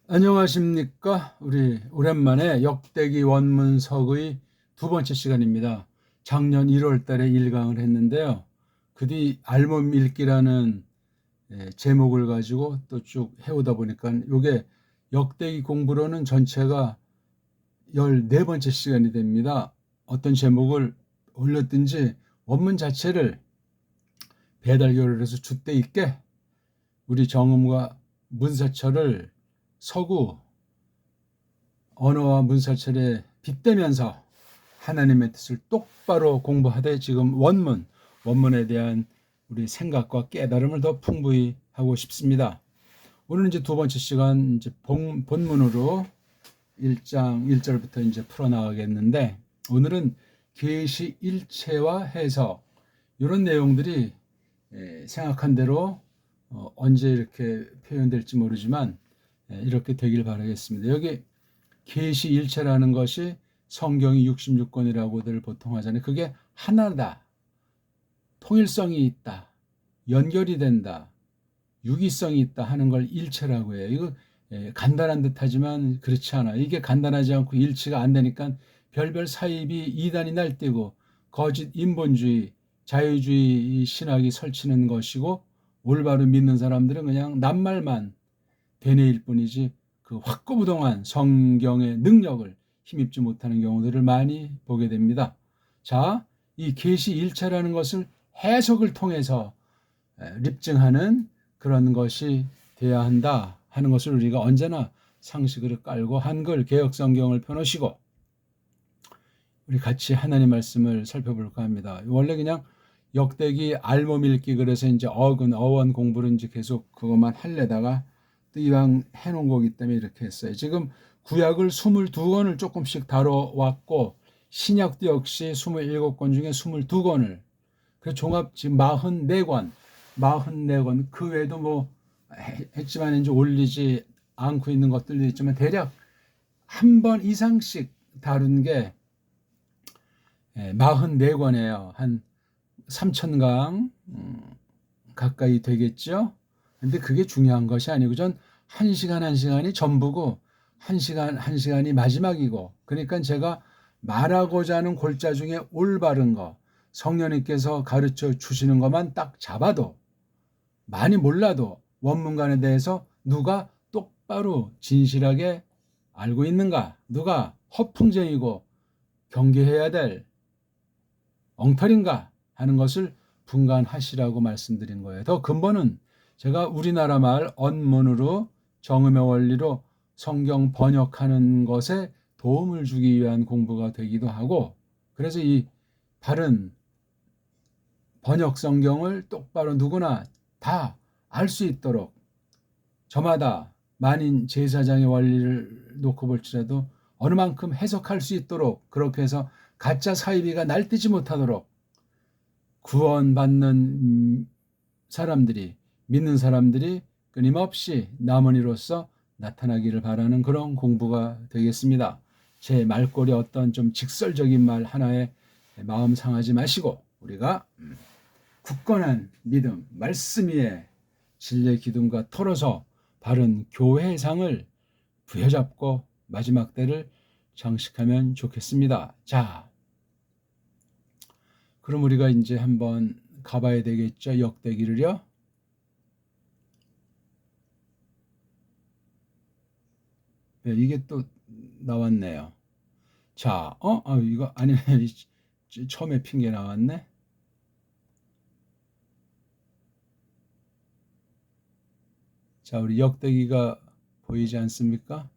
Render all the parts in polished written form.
안녕하십니까? 우리 오랜만에 역대기 원문석의 두 번째 시간입니다. 작년 1월 달에 1강을 했는데요. 그 뒤 알몸 읽기라는 제목을 가지고 또 쭉 해오다 보니까 이게 역대기 공부로는 전체가 14번째 시간이 됩니다. 어떤 제목을 올렸든지 원문 자체를 배달교를 해서 줏대 있게 우리 정음과 문사철을 서구 언어와 문사철에 빗대면서 하나님의 뜻을 똑바로 공부하되 지금 원문에 대한 우리 생각과 깨달음을 더 풍부히 하고 싶습니다. 오늘은 이제 두 번째 시간 이제 본문으로 1장 1절부터 이제 풀어나가겠는데, 오늘은 계시 일체와 해석 이런 내용들이 생각한 대로 언제 이렇게 표현될지 모르지만 이렇게 되길 바라겠습니다. 여기 계시 일체라는 것이 성경이 66권이라고들 보통 하잖아요. 그게 하나다, 통일성이 있다, 연결이 된다, 유기성이 있다 하는 걸 일체라고 해요. 이거 간단한 듯하지만 그렇지 않아. 이게 간단하지 않고 일치가 안 되니까 별별 사입이 이단이 날뛰고 거짓 인본주의, 자유주의 신학이 설치는 것이고, 올바로 믿는 사람들은 그냥 낱말만 되뇌일 뿐이지 그 확고부동한 성경의 능력을 힘입지 못하는 경우들을 많이 보게 됩니다. 자, 이 계시 일체라는 것을 해석을 통해서 립증하는 그런 것이 돼야 한다 하는 것을 우리가 언제나 상식을 깔고 한글 개역 성경을 펴놓으시고 우리 같이 하나님 말씀을 살펴볼까 합니다. 원래 그냥 역대기 알몸 읽기, 그래서 이제 어원 공부를 이제 계속 그것만 할래다가 또 이왕 해놓은 거기 때문에 이렇게 했어요. 지금 구약을 22권을 조금씩 다뤄왔고, 신약도 역시 27권 중에 22권을, 그래서 종합 지금 44권, 그 외에도 뭐 했지만 이제 올리지 않고 있는 것들도 있지만 대략 한 번 이상씩 다룬 게 44권이에요. 한 3,000강 가까이 되겠죠. 근데 그게 중요한 것이 아니고, 전 한 시간이 전부고 한 시간이 마지막이고, 그러니까 제가 말하고자 하는 골자 중에 올바른 거, 성령님께서 가르쳐 주시는 것만 딱 잡아도, 많이 몰라도 원문간에 대해서 누가 똑바로 진실하게 알고 있는가, 누가 허풍쟁이고 경계해야 될 엉터리인가 하는 것을 분간하시라고 말씀드린 거예요. 더 근본은 제가 우리나라 말 언문으로 정음의 원리로 성경 번역하는 것에 도움을 주기 위한 공부가 되기도 하고, 그래서 이 바른 번역 성경을 똑바로 누구나 다 알 수 있도록, 저마다 만인 제사장의 원리를 놓고 볼지라도 어느 만큼 해석할 수 있도록, 그렇게 해서 가짜 사이비가 날뛰지 못하도록 구원받는 사람들이, 믿는 사람들이 끊임없이 남은이로서 나타나기를 바라는 그런 공부가 되겠습니다. 제 말꼬리 어떤 좀 직설적인 말 하나에 마음 상하지 마시고, 우리가 굳건한 믿음, 말씀 위에 진리의 기둥과 털어서 바른 교회상을 부여잡고 마지막 때를 장식하면 좋겠습니다. 자, 그럼 우리가 이제 한번 가봐야 되겠죠. 역대기를요. 네, 이게 또 나왔네요. 자, 이거 아니네. 처음에 핑계 나왔네. 자, 우리 역대기가 보이지 않습니까?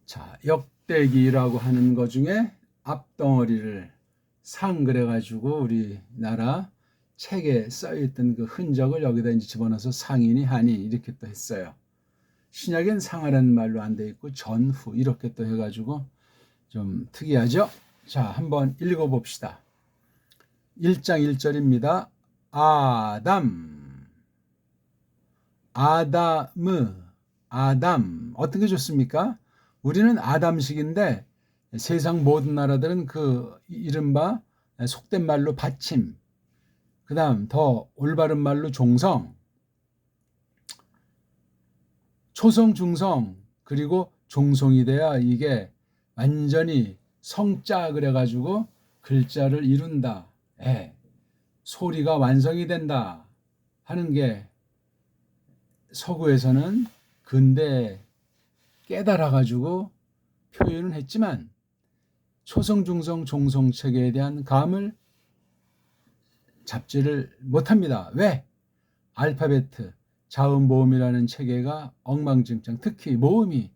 자, 역대기라고 하는 것 중에 앞덩어리를 상 그래가지고 우리나라 책에 써있던 그 흔적을 여기다 이제 집어넣어서 상이니 하니 이렇게 또 했어요. 신약엔 상하라는 말로 안 돼 있고 전후 이렇게 또 해가지고 좀 특이하죠? 자, 한번 읽어봅시다. 1장 1절입니다. 아담. 어떤 게 좋습니까? 우리는 아담식인데 세상 모든 나라들은 그 이른바 속된 말로 받침, 그 다음 더 올바른 말로 종성, 초성, 중성, 그리고 종성이 돼야 이게 완전히 성자 그래가지고 글자를 이룬다. 소리가 완성이 된다 하는 게 서구에서는 근대 깨달아가지고 표현을 했지만 초성, 중성, 종성 체계에 대한 감을 잡지를 못합니다. 왜? 알파베트, 자음, 모음이라는 체계가 엉망진창, 특히 모음이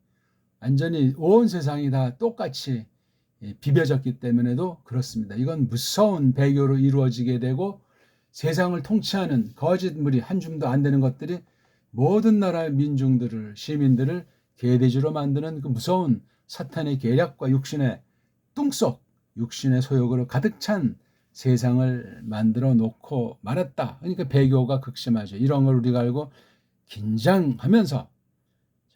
완전히 온 세상이 다 똑같이 비벼졌기 때문에도 그렇습니다. 이건 무서운 배교로 이루어지게 되고 세상을 통치하는 거짓물이 한 줌도 안 되는 것들이 모든 나라의 민중들을, 시민들을 개돼지로 만드는 그 무서운 사탄의 계략과 육신의 뚱속, 육신의 소욕으로 가득 찬 세상을 만들어 놓고 말았다. 그러니까 배교가 극심하죠. 이런 걸 우리가 알고 긴장하면서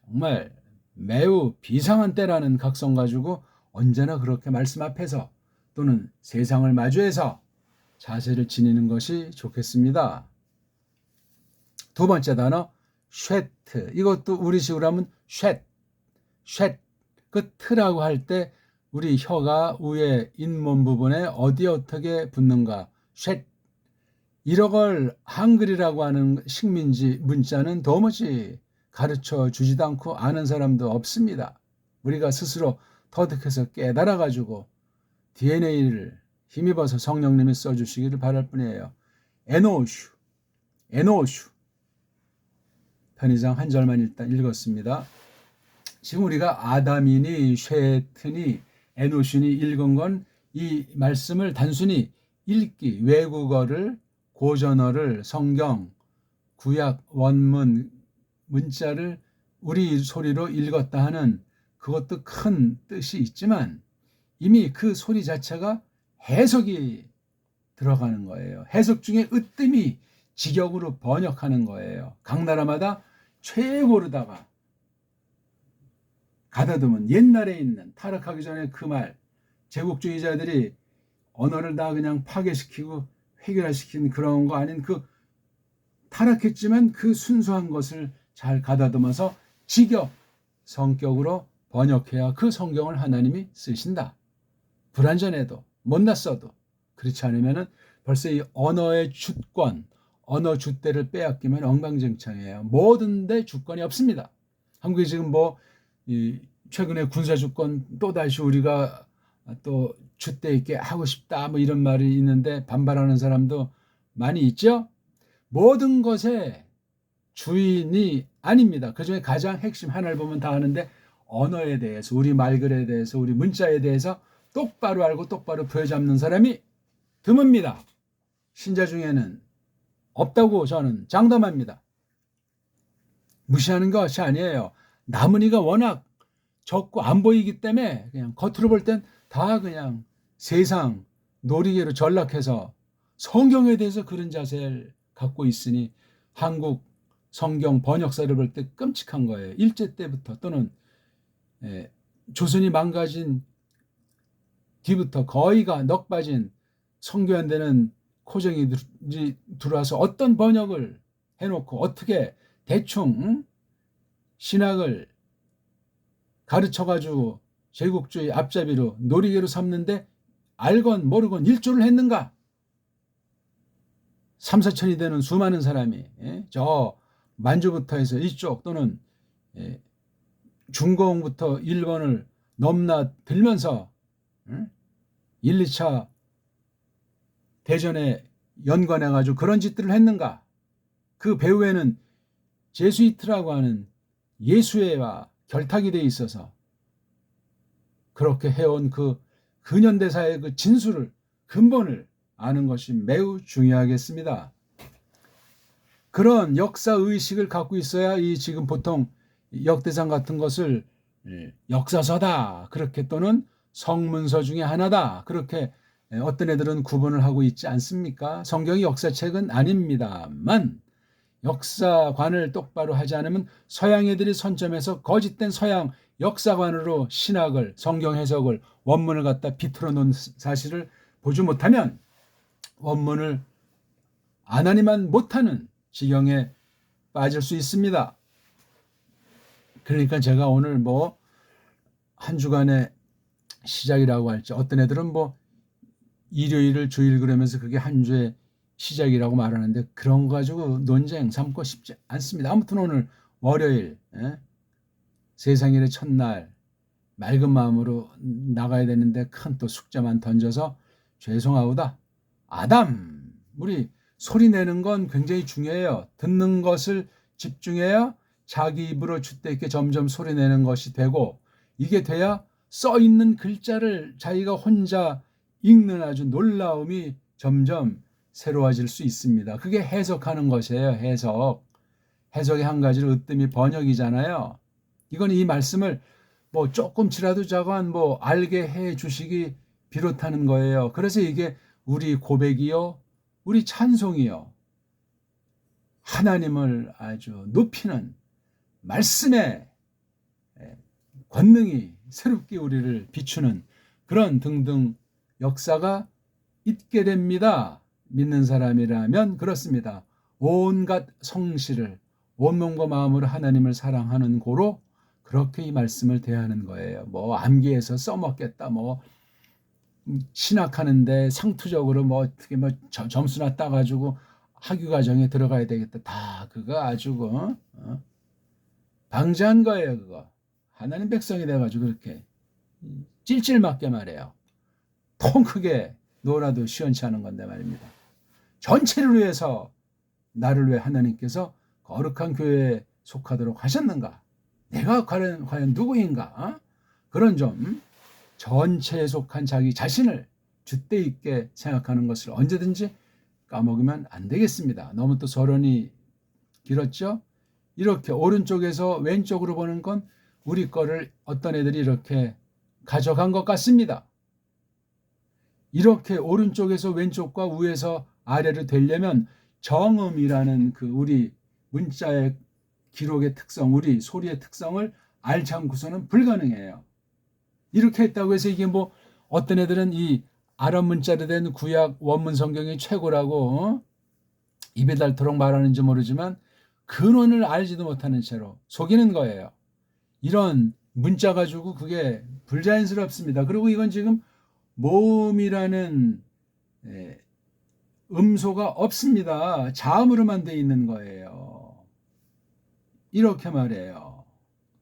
정말 매우 비상한 때라는 각성 가지고 언제나 그렇게 말씀 앞에서 또는 세상을 마주해서 자세를 지니는 것이 좋겠습니다. 두 번째 단어 쉐트. 이것도 우리식으로 하면 쉐트. 그 트라고 할 때 우리 혀가 위에 잇몸 부분에 어디에 어떻게 붙는가. 쉐트. 이런 걸 한글이라고 하는 식민지 문자는 도무지 가르쳐 주지도 않고 아는 사람도 없습니다. 우리가 스스로 터득해서 깨달아가지고 DNA를 힘입어서 성령님이 써주시기를 바랄 뿐이에요. 에노슈. 편의상 한 절만 일단 읽었습니다. 지금 우리가 아담이니 쉐트니 에노슈니 읽은 건 이 말씀을 단순히 읽기, 외국어를, 고전어를, 성경, 구약, 원문, 문자를 우리 소리로 읽었다 하는 그것도 큰 뜻이 있지만 이미 그 소리 자체가 해석이 들어가는 거예요. 해석 중에 으뜸이 직역으로 번역하는 거예요. 각 나라마다 최고로다가 가다듬은 옛날에 있는 타락하기 전에 그 말, 제국주의자들이 언어를 다 그냥 파괴시키고 획일화시킨 그런 거 아닌 그 타락했지만 그 순수한 것을 잘 가다듬어서 직역 성격으로 번역해야 그 성경을 하나님이 쓰신다. 불완전해도 못났어도 그렇지 않으면 벌써 이 언어의 주권, 언어 주대를 빼앗기면 엉망진창이에요. 모든 데 주권이 없습니다. 한국이 지금 최근에 군사 주권 또다시 우리가 또 주대 있게 하고 싶다 이런 말이 있는데 반발하는 사람도 많이 있죠. 모든 것의 주인이 아닙니다. 그중에 가장 핵심 하나를 보면 다 아는데 언어에 대해서, 우리 말글에 대해서, 우리 문자에 대해서 똑바로 알고 똑바로 부여잡는 사람이 드뭅니다. 신자 중에는 없다고 저는 장담합니다. 무시하는 것이 아니에요. 남은 이가 워낙 적고 안 보이기 때문에 그냥 겉으로 볼 땐 다 그냥 세상 놀이개로 전락해서 성경에 대해서 그런 자세를 갖고 있으니 한국 성경 번역사를 볼 때 끔찍한 거예요. 일제 때부터 또는 조선이 망가진 뒤부터 거의가 넋 빠진 성교연대는 코정이 들어와서 어떤 번역을 해놓고 어떻게 대충 신학을 가르쳐가지고 제국주의 앞잡이로 놀이개로 삼는데 알건 모르건 일조를 했는가? 3, 4천이 되는 수많은 사람이 저 만주부터 해서 이쪽 또는 중공부터 일본을 넘나들면서 1, 2차 대전에 연관해가지고 그런 짓들을 했는가? 그 배후에는 제수이트라고 하는 예수회와 결탁이 돼 있어서 그렇게 해온 그 근현대사의 그 진수를, 근본을 아는 것이 매우 중요하겠습니다. 그런 역사의식을 갖고 있어야 이 지금 보통 역대상 같은 것을 역사서다 그렇게 또는 성문서 중에 하나다 그렇게 어떤 애들은 구분을 하고 있지 않습니까? 성경이 역사책은 아닙니다만 역사관을 똑바로 하지 않으면 서양 애들이 선점해서 거짓된 서양 역사관으로 신학을, 성경 해석을, 원문을 갖다 비틀어 놓은 사실을 보지 못하면 원문을 안 하니만 못하는 지경에 빠질 수 있습니다. 그러니까 제가 오늘 뭐 한 주간의 시작이라고 할지, 어떤 애들은 뭐 일요일을 주일 그러면서 그게 한 주의 시작이라고 말하는데, 그런 거 가지고 논쟁 삼고 싶지 않습니다. 아무튼 오늘 월요일, 세상일의 첫날, 맑은 마음으로 나가야 되는데 큰 또 숙제만 던져서 죄송하다. 아담, 우리 소리 내는 건 굉장히 중요해요. 듣는 것을 집중해야 자기 입으로 줏대 있게 점점 소리 내는 것이 되고, 이게 돼야 써 있는 글자를 자기가 혼자 읽는 아주 놀라움이 점점 새로워질 수 있습니다. 그게 해석하는 것이에요. 해석의 한 가지로 으뜸이 번역이잖아요. 이건 이 말씀을 뭐 조금치라도 저건 뭐 알게 해 주시기 비롯하는 거예요. 그래서 이게 우리 고백이요, 우리 찬송이요, 하나님을 아주 높이는 말씀의 권능이 새롭게 우리를 비추는 그런 등등 역사가 있게 됩니다. 믿는 사람이라면 그렇습니다. 온갖 성실을 온몸과 마음으로 하나님을 사랑하는 고로 그렇게 이 말씀을 대하는 거예요. 뭐 암기해서 써먹겠다, 뭐 신학하는데 상투적으로 뭐 어떻게 뭐 점수나 따가지고 학위 과정에 들어가야 되겠다. 다 그거 아주 방지한 거예요. 그거 하나님 백성이 돼가지고 그렇게 찔찔 맞게 말해요. 통 크게 놀아도 시원치 않은 건데 말입니다. 전체를 위해서 나를 왜 하나님께서 거룩한 교회에 속하도록 하셨는가? 내가 과연 누구인가? 그런 좀 전체에 속한 자기 자신을 줏대 있게 생각하는 것을 언제든지 까먹으면 안 되겠습니다. 너무 또 서론이 길었죠? 이렇게 오른쪽에서 왼쪽으로 보는 건 우리 거를 어떤 애들이 이렇게 가져간 것 같습니다. 이렇게 오른쪽에서 왼쪽과 위에서 아래로 되려면 정음이라는 그 우리 문자의 기록의 특성, 우리 소리의 특성을 알지 않고서는 불가능해요. 이렇게 했다고 해서 이게 뭐 어떤 애들은 이 아랍 문자로 된 구약 원문 성경이 최고라고 입에 닳도록 말하는지 모르지만 근원을 알지도 못하는 채로 속이는 거예요. 이런 문자 가지고 그게 불자연스럽습니다. 그리고 이건 지금 모음이라는 음소가 없습니다. 자음으로만 돼 있는 거예요. 이렇게 말해요.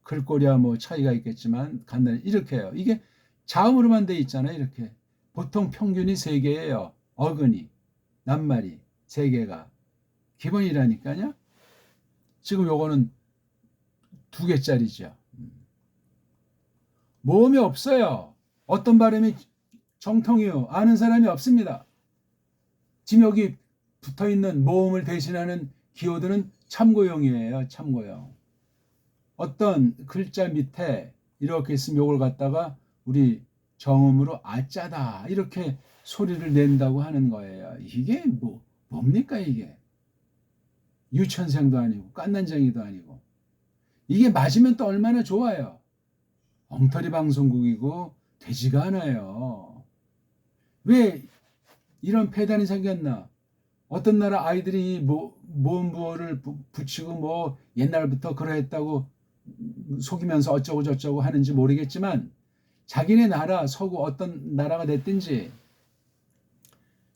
글꼴이야 뭐 차이가 있겠지만 간단히 이렇게 해요. 이게 자음으로만 돼 있잖아요. 이렇게 보통 평균이 3개예요. 어근이, 낱말이 3개가 기본이라니까요. 지금 요거는 2개짜리죠. 모음이 없어요. 어떤 발음이 정통이요, 아는 사람이 없습니다. 지금 여기 붙어있는 모음을 대신하는 기호들은 참고용이에요. 참고용. 어떤 글자 밑에 이렇게 있으면 요걸 갖다가 우리 정음으로 아짜다 이렇게 소리를 낸다고 하는 거예요. 이게 뭡니까 이게? 유치원생도 아니고 깐난쟁이도 아니고. 이게 맞으면 또 얼마나 좋아요. 엉터리 방송국이고 되지가 않아요. 왜 이런 폐단이 생겼나? 어떤 나라 아이들이 모음부호를 붙이고 뭐 옛날부터 그러했다고 속이면서 어쩌고 저쩌고 하는지 모르겠지만 자기네 나라 서구 어떤 나라가 됐든지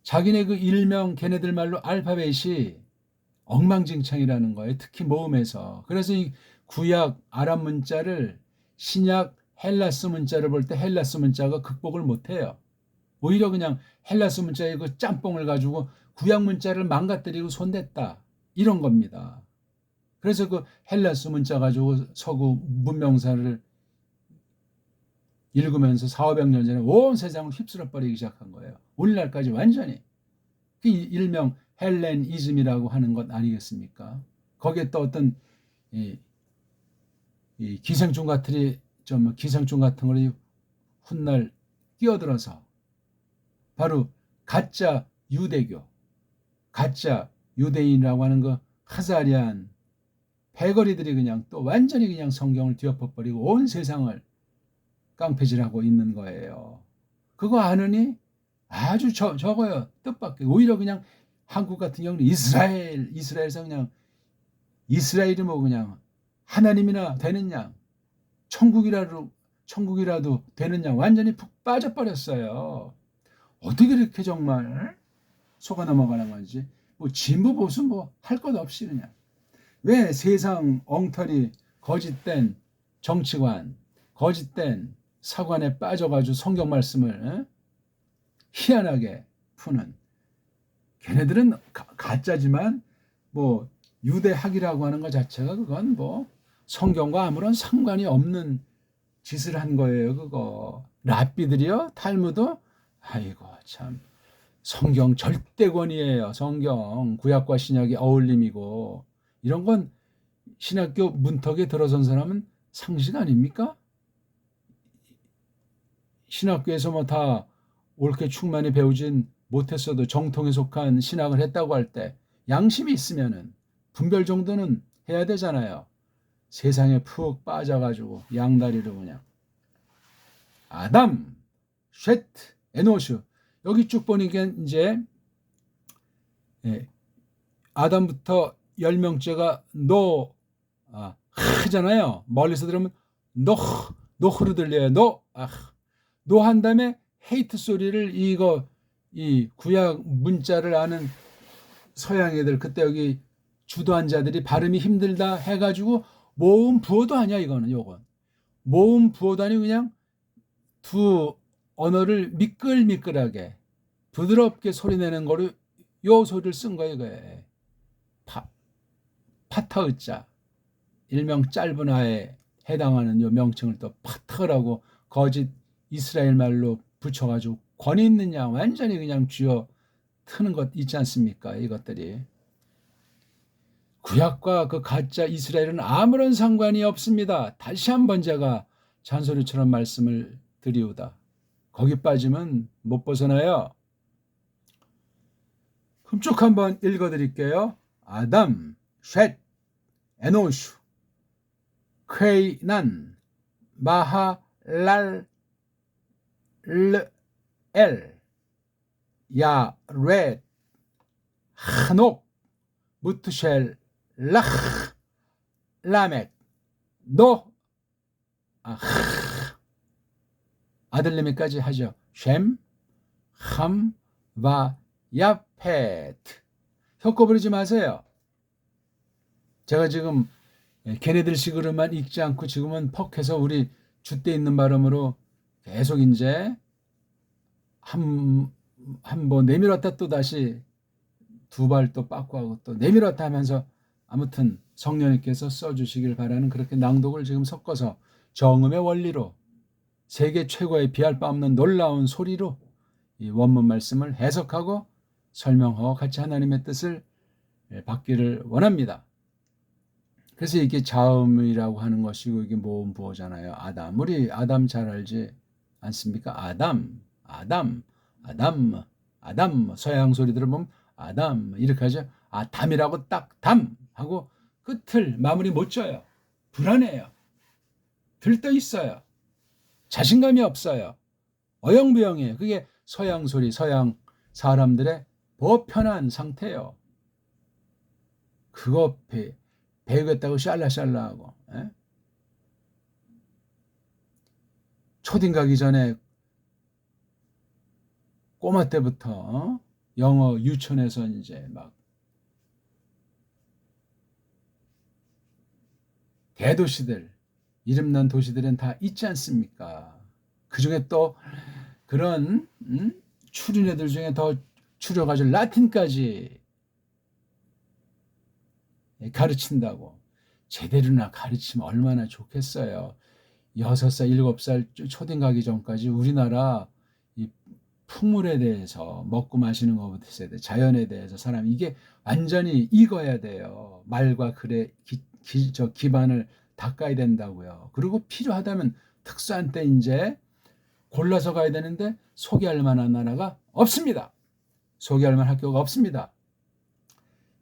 자기네 그 일명 걔네들 말로 알파벳이 엉망진창이라는 거예요. 특히 모음에서. 그래서 이 구약 아랍 문자를 신약 헬라스 문자를 볼 때 헬라스 문자가 극복을 못해요. 오히려 그냥 헬라스 문자의 그 짬뽕을 가지고 구약 문자를 망가뜨리고 손댔다. 이런 겁니다. 그래서 그 헬라스 문자 가지고 서구 문명사를 읽으면서 400~500년 전에 온 세상을 휩쓸어 버리기 시작한 거예요. 오늘날까지 완전히. 그 일명 헬레니즘이라고 하는 것 아니겠습니까? 거기에 또 어떤 이 기생충 같은 걸 훗날 끼어들어서 바로 가짜 유대교, 가짜 유대인이라고 하는 거 하자리안 패거리들이 그냥 또 완전히 그냥 성경을 뒤엎어버리고 온 세상을 깡패질하고 있는 거예요. 그거 아느니 아주 적어요. 뜻밖의. 오히려 그냥 한국 같은 경우는 이스라엘에서 그냥 이스라엘이 뭐 그냥 하나님이나 되는 양, 천국이라도 되는 양 완전히 푹 빠져버렸어요. 어떻게 이렇게 정말 속아 넘어가는 건지. 뭐 진보 보수 뭐 할 것 없이 그냥. 왜 세상 엉터리 거짓된 정치관, 거짓된 사관에 빠져가지고 성경 말씀을 희한하게 푸는. 걔네들은 가짜지만 뭐 유대학이라고 하는 것 자체가 그건 뭐 성경과 아무런 상관이 없는 짓을 한 거예요. 그거 랍비들이요, 탈무드. 아이고 참, 성경 절대권이에요. 성경 구약과 신약의 어울림이고, 이런 건 신학교 문턱에 들어선 사람은 상식 아닙니까? 신학교에서 뭐 다 옳게 충만히 배우진 못했어도 정통에 속한 신학을 했다고 할 때 양심이 있으면은 분별 정도는 해야 되잖아요. 세상에 푹 빠져가지고 양다리로 그냥 아담, 셋, 에노슈. 여기 쭉 보니까 이제 아담부터 10명째가 하잖아요. 멀리서 들으면 노흐로 들려요. 노 한 다음에 헤이트 소리를 이 구약 문자를 아는 서양 애들, 그때 여기 주도한 자들이 발음이 힘들다 해가지고 모음 부호도 아니야. 요건 모음 부호도 아니고 그냥 두 언어를 미끌미끌하게 부드럽게 소리내는 거로 요 소리를 쓴 거예요. 이거에 파타의자, 일명 짧은 하에 해당하는 요 명칭을 또 파타라고 거짓 이스라엘 말로 붙여가지고 권위 있는 양 완전히 그냥 쥐어 트는 것 있지 않습니까? 이것들이 구약과 그 가짜 이스라엘은 아무런 상관이 없습니다. 다시 한번 제가 잔소리처럼 말씀을 드리우다. 거기 빠지면 못 벗어나요. 흠쭉 한번 읽어드릴게요. 아담, 셋, 에노슈, 쾌난, 마하랄, 엘, 야렛, 하녹, 무트셸, 라흐, 라멕, 노, 아들내미까지 하죠. 셈, 함, 바, 야페트. 섞어버리지 마세요. 제가 지금 걔네들 식으로만 읽지 않고 지금은 퍽해서 우리 줏대 있는 발음으로 계속 이제 한 번 내밀었다 또 다시 두 발 또 빠꾸 하고 또 내밀었다 하면서 아무튼 성령님께서 써주시길 바라는 그렇게 낭독을 지금 섞어서 정음의 원리로 세계 최고의 비할 바 없는 놀라운 소리로 이 원문 말씀을 해석하고 설명하고 같이 하나님의 뜻을 받기를 원합니다. 그래서 이게 자음이라고 하는 것이고 이게 모음 부호잖아요. 아담. 우리 아담 잘 알지 않습니까? 아담. 서양 소리 들어보면 아담 이렇게 하죠. 담이라고 딱 담 하고 끝을 마무리 못 져요. 불안해요. 들떠 있어요. 자신감이 없어요. 어영부영해요. 그게 서양 소리, 서양 사람들의 보편한 상태예요. 그거 배우겠다고 샬라샬라하고 초딩 가기 전에 꼬마 때부터 영어 유치원에서 이제 막 대도시들, 이름난 도시들은 다 있지 않습니까? 그중에 또 그런 추린 애들 중에 더 추려가지고 라틴까지 가르친다고. 제대로나 가르치면 얼마나 좋겠어요. 6살, 7살 초딩 가기 전까지 우리나라 이 풍물에 대해서 먹고 마시는 것부터 있어야 돼. 자연에 대해서 사람 이게 완전히 익어야 돼요. 말과 글의 기반을 닦아야 된다고요. 그리고 필요하다면 특수한 때 이제 골라서 가야 되는데 소개할 만한 나라가 없습니다. 소개할 만한 학교가 없습니다.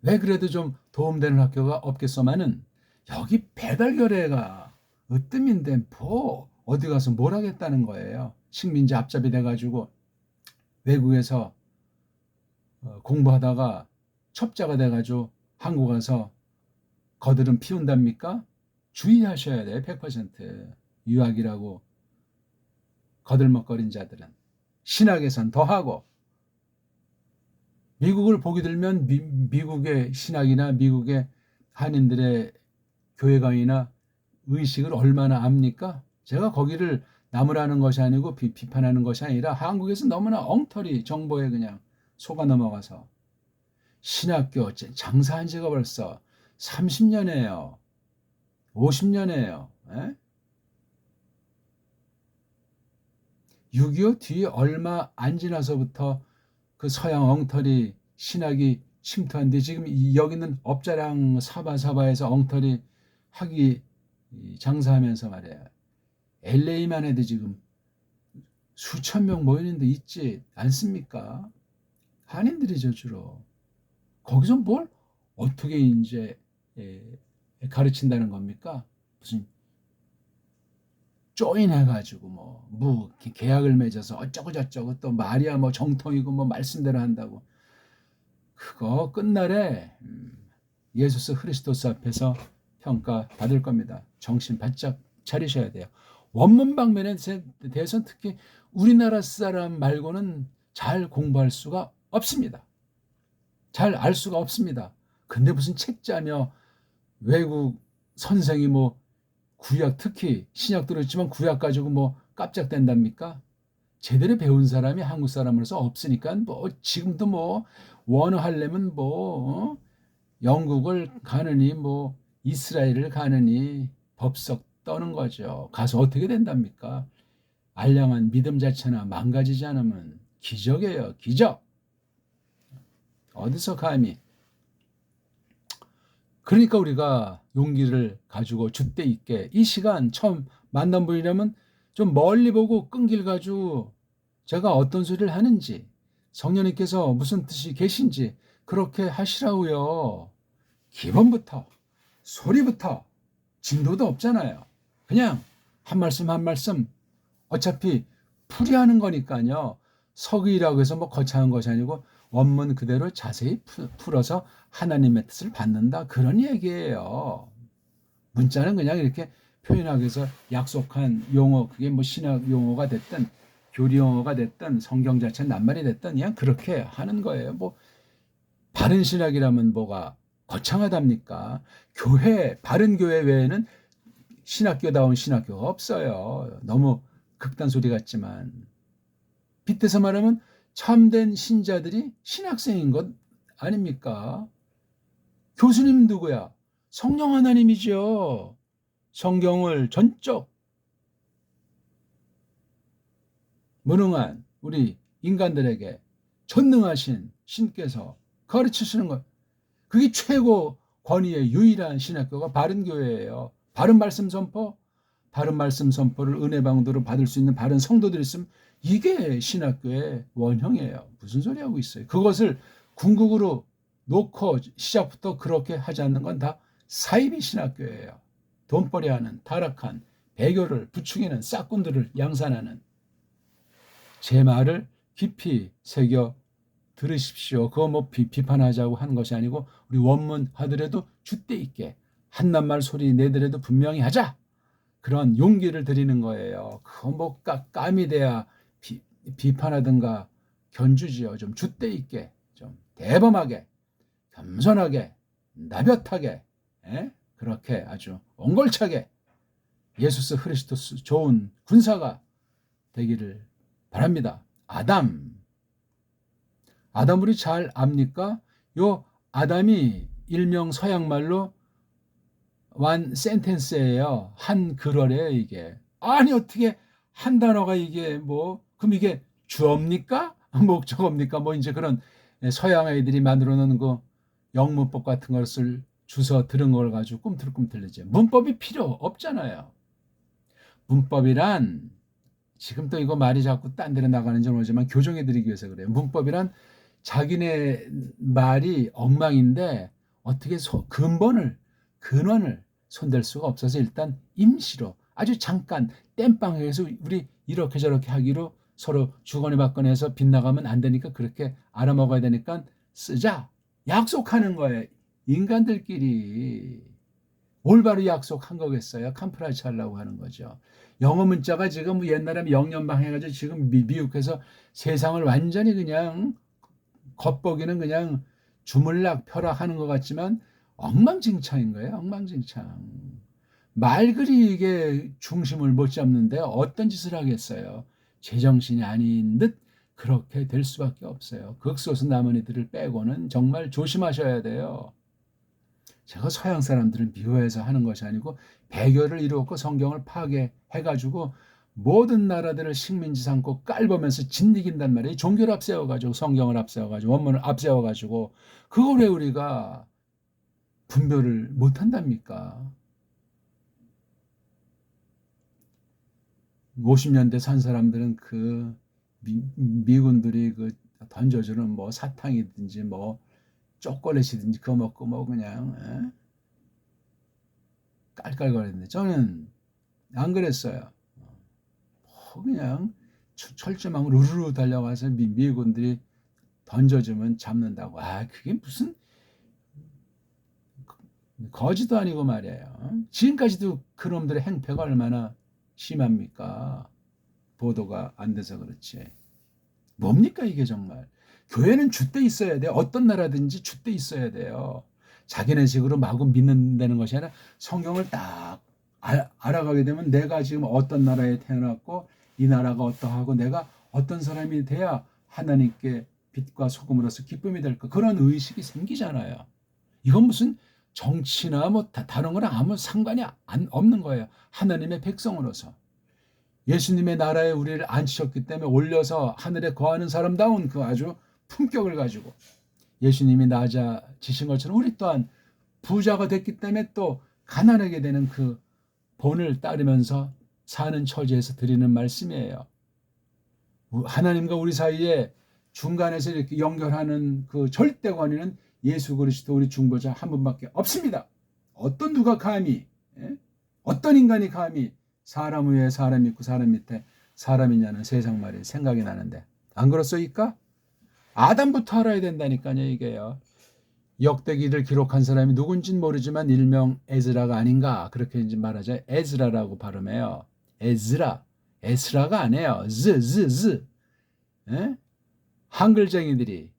왜 그래도 좀 도움되는 학교가 없겠소만은 여기 배달결례가 으뜸인데 어디 가서 뭘 하겠다는 거예요. 식민지 앞잡이 돼가지고 외국에서 공부하다가 첩자가 돼가지고 한국 와서 거들은 피운답니까? 주의하셔야 돼. 100% 유학이라고 거들먹거린 자들은 신학에선 더하고, 미국을 보게 되면 미국의 신학이나 미국의 한인들의 교회관이나 의식을 얼마나 압니까? 제가 거기를 나무라는 것이 아니고 비판하는 것이 아니라 한국에서 너무나 엉터리 정보에 그냥 속아 넘어가서 신학교 장사한 지가 벌써 30년이에요. 50년이에요. 6.25 뒤에 얼마 안 지나서부터 그 서양 엉터리 신학이 침투한데, 지금 여기는 업자랑 사바사바에서 엉터리 학위 장사하면서 말이야. LA만 해도 지금 수천 명 모이는 데 있지 않습니까? 한인들이죠, 주로. 거기서 뭘 어떻게 이제 가르친다는 겁니까? 무슨 조인해가지고 뭐 계약을 맺어서 어쩌고 저쩌고, 또 말이야 뭐 정통이고 뭐 말씀대로 한다고. 그거 끝날에 예수스 그리스도스 앞에서 평가 받을 겁니다. 정신 바짝 차리셔야 돼요. 원문 방면에 대해서는 특히 우리나라 사람 말고는 잘 공부할 수가 없습니다. 잘 알 수가 없습니다. 근데 무슨 책자며 외국 선생이 뭐 구약, 특히 신약 들었지만 구약 가지고 뭐 깜짝댄답니까? 제대로 배운 사람이 한국 사람으로서 없으니까 뭐 지금도 뭐 원어하려면 뭐 영국을 가느니 뭐 이스라엘을 가느니 법석 떠는 거죠. 가서 어떻게 된답니까? 알량한 믿음 자체나 망가지지 않으면 기적이에요. 기적. 어디서 감히. 그러니까 우리가 용기를 가지고 줏대 있게 이 시간 처음 만난 분이라면 좀 멀리 보고 끈길 가지고 제가 어떤 소리를 하는지, 성령님께서 무슨 뜻이 계신지 그렇게 하시라고요. 기본부터, 소리부터. 진도도 없잖아요. 그냥 한 말씀 한 말씀 어차피 풀이하는 거니까요. 서기라고 해서 뭐 거창한 것이 아니고 원문 그대로 자세히 풀어서 하나님의 뜻을 받는다, 그런 얘기예요. 문자는 그냥 이렇게 표현하기 위해서 약속한 용어, 그게 뭐 신학 용어가 됐든 교리 용어가 됐든 성경 자체 낱말이 됐든 그냥 그렇게 하는 거예요. 뭐 바른 신학이라면 뭐가 거창하답니까? 교회, 바른 교회 외에는 신학교다운 신학교가 없어요. 너무 극단 소리 같지만 빗대서 말하면 참된 신자들이 신학생인 것 아닙니까? 교수님 누구야? 성령 하나님이죠. 성경을 전적 무능한 우리 인간들에게 전능하신 신께서 가르치시는 것, 그게 최고 권위의 유일한 신학교가 바른 교회예요. 바른 말씀 선포, 바른 말씀 선포를 은혜 방도로 받을 수 있는 바른 성도들이 있으면 이게 신학교의 원형이에요. 무슨 소리 하고 있어요? 그것을 궁극으로 놓고 시작부터 그렇게 하지 않는 건 다 사이비 신학교예요. 돈벌이하는 타락한 배교를 부추기는 싹군들을 양산하는. 제 말을 깊이 새겨 들으십시오. 그거 뭐 비판하자고 하는 것이 아니고 우리 원문 하더라도 줏대 있게 한낱말 소리 내더라도 분명히 하자, 그런 용기를 드리는 거예요. 그거 뭐 까미 돼야 비판하든가 견주지요. 좀 줏대 있게, 좀 대범하게, 겸손하게, 나볕하게, 그렇게 아주 옹골차게 예수스 그리스도스 좋은 군사가 되기를 바랍니다. 아담 우리 잘 압니까? 요 아담이 일명 서양말로 one sentence예요. 한 글어래요, 이게. 아니 어떻게 한 단어가 이게 뭐, 그럼 이게 주어입니까? 목적어입니까? 뭐 이제 그런 서양 애들이 만들어 놓는 거 영문법 같은 것을 주워 들은 걸 가지고 꿈틀꿈틀이죠. 문법이 필요 없잖아요. 문법이란, 지금 또 이거 말이 자꾸 딴 데로 나가는지 모르지만 교정해 드리기 위해서 그래요. 문법이란 자기네 말이 엉망인데 어떻게 근원을 손댈 수가 없어서 일단 임시로 아주 잠깐 땜빵해서 우리 이렇게 저렇게 하기로 서로 주거니 받거니 해서 빗나가면 안 되니까 그렇게 알아먹어야 되니까 쓰자. 약속하는 거예요. 인간들끼리. 올바로 약속한 거겠어요. 캄프라치 하려고 하는 거죠. 영어 문자가 지금 뭐 옛날에 영연방 해가지고 지금 미국에서 세상을 완전히 그냥 겉보기는 그냥 주물락 펴락하는 것 같지만 엉망진창인 거예요. 엉망진창. 말 그리 이게 중심을 못 잡는데 어떤 짓을 하겠어요. 제정신이 아닌 듯 그렇게 될 수밖에 없어요. 극소수 남은 이들을 빼고는 정말 조심하셔야 돼요. 제가 서양 사람들을 미워해서 하는 것이 아니고 배교를 이루었고 성경을 파괴해가지고 모든 나라들을 식민지 삼고 깔보면서 짓이긴단 말이에요. 종교를 앞세워가지고 성경을 앞세워가지고 원문을 앞세워가지고 그걸 왜 우리가 분별을 못한답니까? 50년대 산 사람들은 그 미군들이 그 던져주는 뭐 사탕이든지 뭐 초콜릿이든지 그거 먹고 뭐 그냥 깔깔거리는데 저는 안 그랬어요. 그냥 철조망 루루루 달려가서 미군들이 던져주면 잡는다고. 그게 무슨 거지도 아니고 말이에요. 지금까지도 그놈들의 행패가 얼마나 심합니까? 보도가 안 돼서 그렇지. 뭡니까 이게 정말. 교회는 줏대 있어야 돼요. 어떤 나라든지 줏대 있어야 돼요. 자기네식으로 마구 믿는다는 것이 아니라 성경을 딱 알아가게 되면 내가 지금 어떤 나라에 태어났고 이 나라가 어떠하고 내가 어떤 사람이 돼야 하나님께 빛과 소금으로서 기쁨이 될까. 그런 의식이 생기잖아요. 이건 무슨 정치나 뭐 다른 거랑 아무 상관이 없는 거예요. 하나님의 백성으로서. 예수님의 나라에 우리를 앉히셨기 때문에 올려서 하늘에 거하는 사람다운 그 아주 품격을 가지고 예수님이 낮아지신 것처럼 우리 또한 부자가 됐기 때문에 또 가난하게 되는 그 본을 따르면서 사는 처지에서 드리는 말씀이에요. 하나님과 우리 사이에 중간에서 이렇게 연결하는 그 절대 권위는 예수 그리스도 우리 중보자 한 분밖에 없습니다. 어떤 누가 감히 어떤 인간이 감히 사람 위에 사람 있고 사람 밑에 사람이냐는 세상 말이 생각이 나는데 안 그렇소이까? 아담부터 알아야 된다니까요. 이게요. 역대기를 기록한 사람이 누군진 모르지만 일명 에즈라가 아닌가 그렇게 이제 말하자. 에즈라라고 발음해요. 에즈라. 에스라가 아니에요. 즈. 한글쟁이들이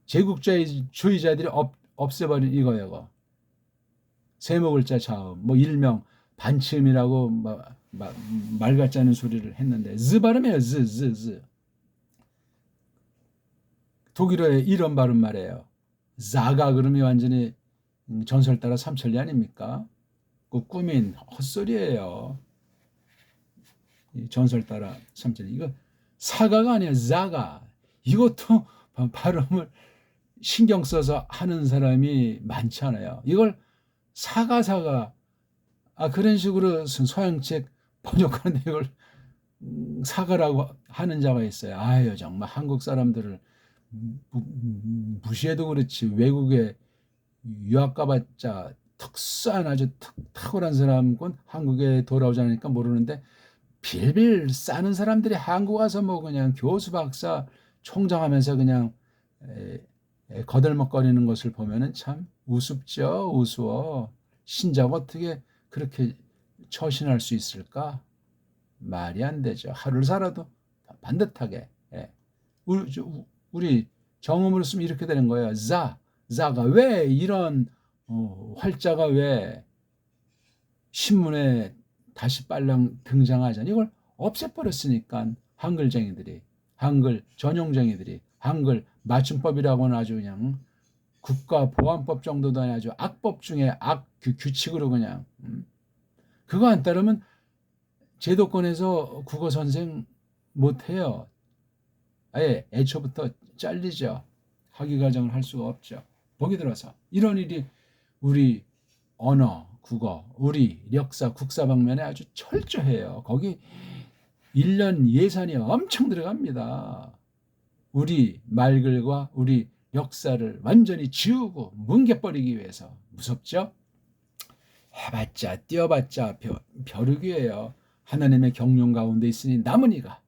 제국주의자들이 없애버린 이거예요. 세모글자 자음, 뭐 일명 반치음이라고 말 같지 않은 소리를 했는데 즈 발음이에요. 즈. 독일어의 이런 발음 말이에요. 자가 그러면 완전히 전설 따라 삼천리 아닙니까? 그 꾸민 헛소리예요. 전설 따라 삼천리. 이거 사가가 아니야. 자가. 이것도 발음을 신경 써서 하는 사람이 많지 않아요. 이걸 사가 그런 식으로 서양책 번역하는데 이걸 사가라고 하는 자가 있어요. 아유 정말 한국 사람들을 무시해도 그렇지 외국에 유학 가봤자 특수한 아주 탁월한 사람은 한국에 돌아오지 않으니까 모르는데 빌빌 싸는 사람들이 한국 와서 뭐 그냥 교수 박사 총장하면서 그냥 거들먹거리는 것을 보면은 참 우습죠. 우스워. 신자가 어떻게 그렇게 처신할 수 있을까? 말이 안 되죠. 하루를 살아도 반듯하게. 우리 정음으로 쓰면 이렇게 되는 거예요. 자가 왜 이런 활자가 왜 신문에 다시 빨랑 등장하잖아요. 이걸 없애버렸으니까 한글쟁이들이 한글 전용쟁이들이 한글 맞춤법이라고는 아주 그냥 국가보안법 정도도 아니라 아주 악법 중에 규칙으로 그냥 그거 안 따르면 제도권에서 국어 선생 못해요. 아예 애초부터 잘리죠. 학위 과정을 할 수가 없죠. 보기 들어서 이런 일이 우리 언어, 국어, 우리 역사, 국사 방면에 아주 철저해요. 거기 1년 예산이 엄청 들어갑니다. 우리 말글과 우리 역사를 완전히 지우고 뭉개버리기 위해서 무섭죠? 해봤자 뛰어봤자 벼르기예요. 하나님의 경륜 가운데 있으니 남은 이가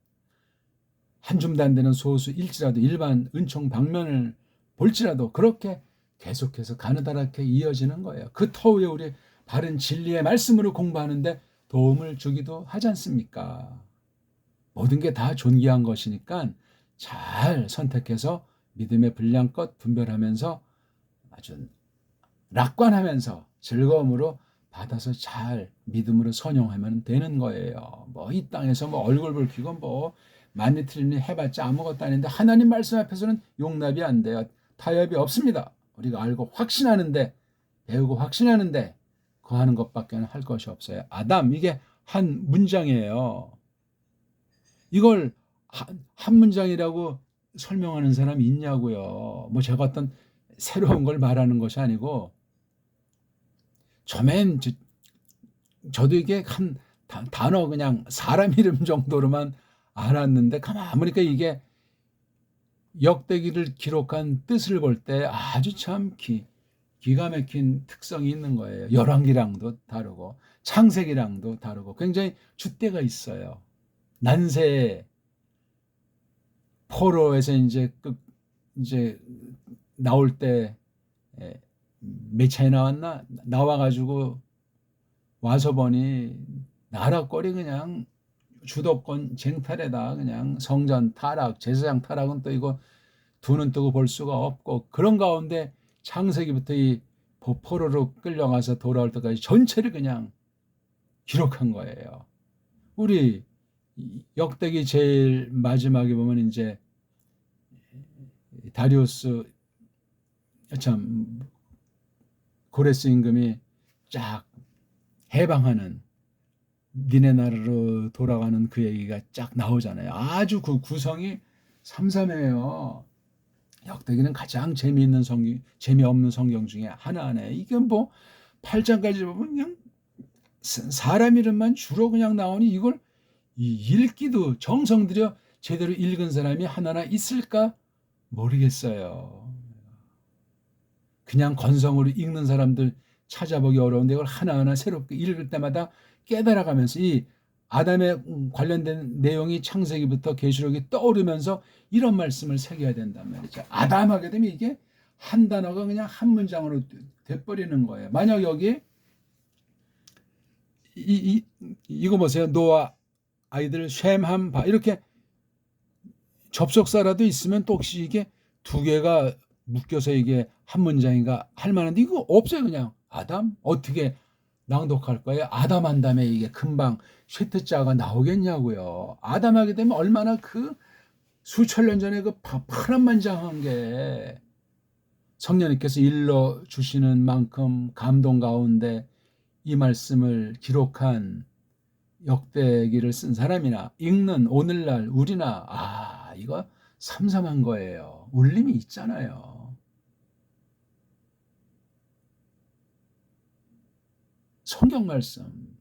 한 줌도 안 되는 소수일지라도 일반 은총 방면을 볼지라도 그렇게 계속해서 가느다랗게 이어지는 거예요. 그 터위에 우리 바른 진리의 말씀으로 공부하는데 도움을 주기도 하지 않습니까? 모든 게 다 존귀한 것이니까 잘 선택해서 믿음의 분량껏 분별하면서 아주 낙관하면서 즐거움으로 받아서 잘 믿음으로 선용하면 되는 거예요. 뭐 이 땅에서 뭐 얼굴 붉히고 뭐 많이 틀리니 해봤자 아무것도 아닌데 하나님 말씀 앞에서는 용납이 안 돼요. 타협이 없습니다. 우리가 알고 확신하는데 배우고 확신하는데 거하는 것밖에 할 것이 없어요. 아담 이게 한 문장이에요. 이걸 한 문장이라고 설명하는 사람이 있냐고요. 뭐 제가 어떤 새로운 걸 말하는 것이 아니고 저도 이게 한 단어 그냥 사람 이름 정도로만 알았는데 가만 보니까 이게 역대기를 기록한 뜻을 볼 때 아주 참 기가 막힌 특성이 있는 거예요. 열왕기랑도 다르고 창세기랑도 다르고 굉장히 줏대가 있어요. 난세 포로에서 이제 나올 때 몇 차이 나왔나? 나와가지고 와서 보니 나라 꼴이 그냥 주도권 쟁탈에다 그냥 성전 타락, 제사장 타락은 또 이거 두 눈 뜨고 볼 수가 없고 그런 가운데 창세기부터 이 포로로 끌려가서 돌아올 때까지 전체를 그냥 기록한 거예요. 우리 역대기 제일 마지막에 보면 이제 다리우스 참 고레스 임금이 쫙 해방하는 니네 나라로 돌아가는 그 얘기가 쫙 나오잖아요. 아주 그 구성이 삼삼해요. 역대기는 가장 재미없는 성경 중에 하나네. 이게 뭐 8장까지 보면 그냥 사람 이름만 주로 그냥 나오니 이걸 읽기도 정성 들여 제대로 읽은 사람이 하나나 있을까 모르겠어요. 그냥 건성으로 읽는 사람들 찾아보기 어려운데 이걸 하나하나 새롭게 읽을 때마다 깨달아가면서 이 아담에 관련된 내용이 창세기부터 계시록이 떠오르면서 이런 말씀을 새겨야 된단 말이죠. 아담 하게 되면 이게 한 단어가 그냥 한 문장으로 돼버리는 거예요. 만약 여기 이거 보세요. 노아 아이들 셈, 함, 바 이렇게 접속사라도 있으면 또 혹시 이게 두 개가 묶여서 이게 한 문장인가 할 만한데 이거 없어요. 그냥 아담 어떻게 낭독할 거예요? 아담 한 다음에 이게 금방 쉐트자가 나오겠냐고요. 아담 하게 되면 얼마나 그 수천 년 전에 그 파란만장한 게 성령님께서 일러 주시는 만큼 감동 가운데 이 말씀을 기록한 역대기를 쓴 사람이나 읽는 오늘날 우리나 이거 삼삼한 거예요. 울림이 있잖아요. 성경 말씀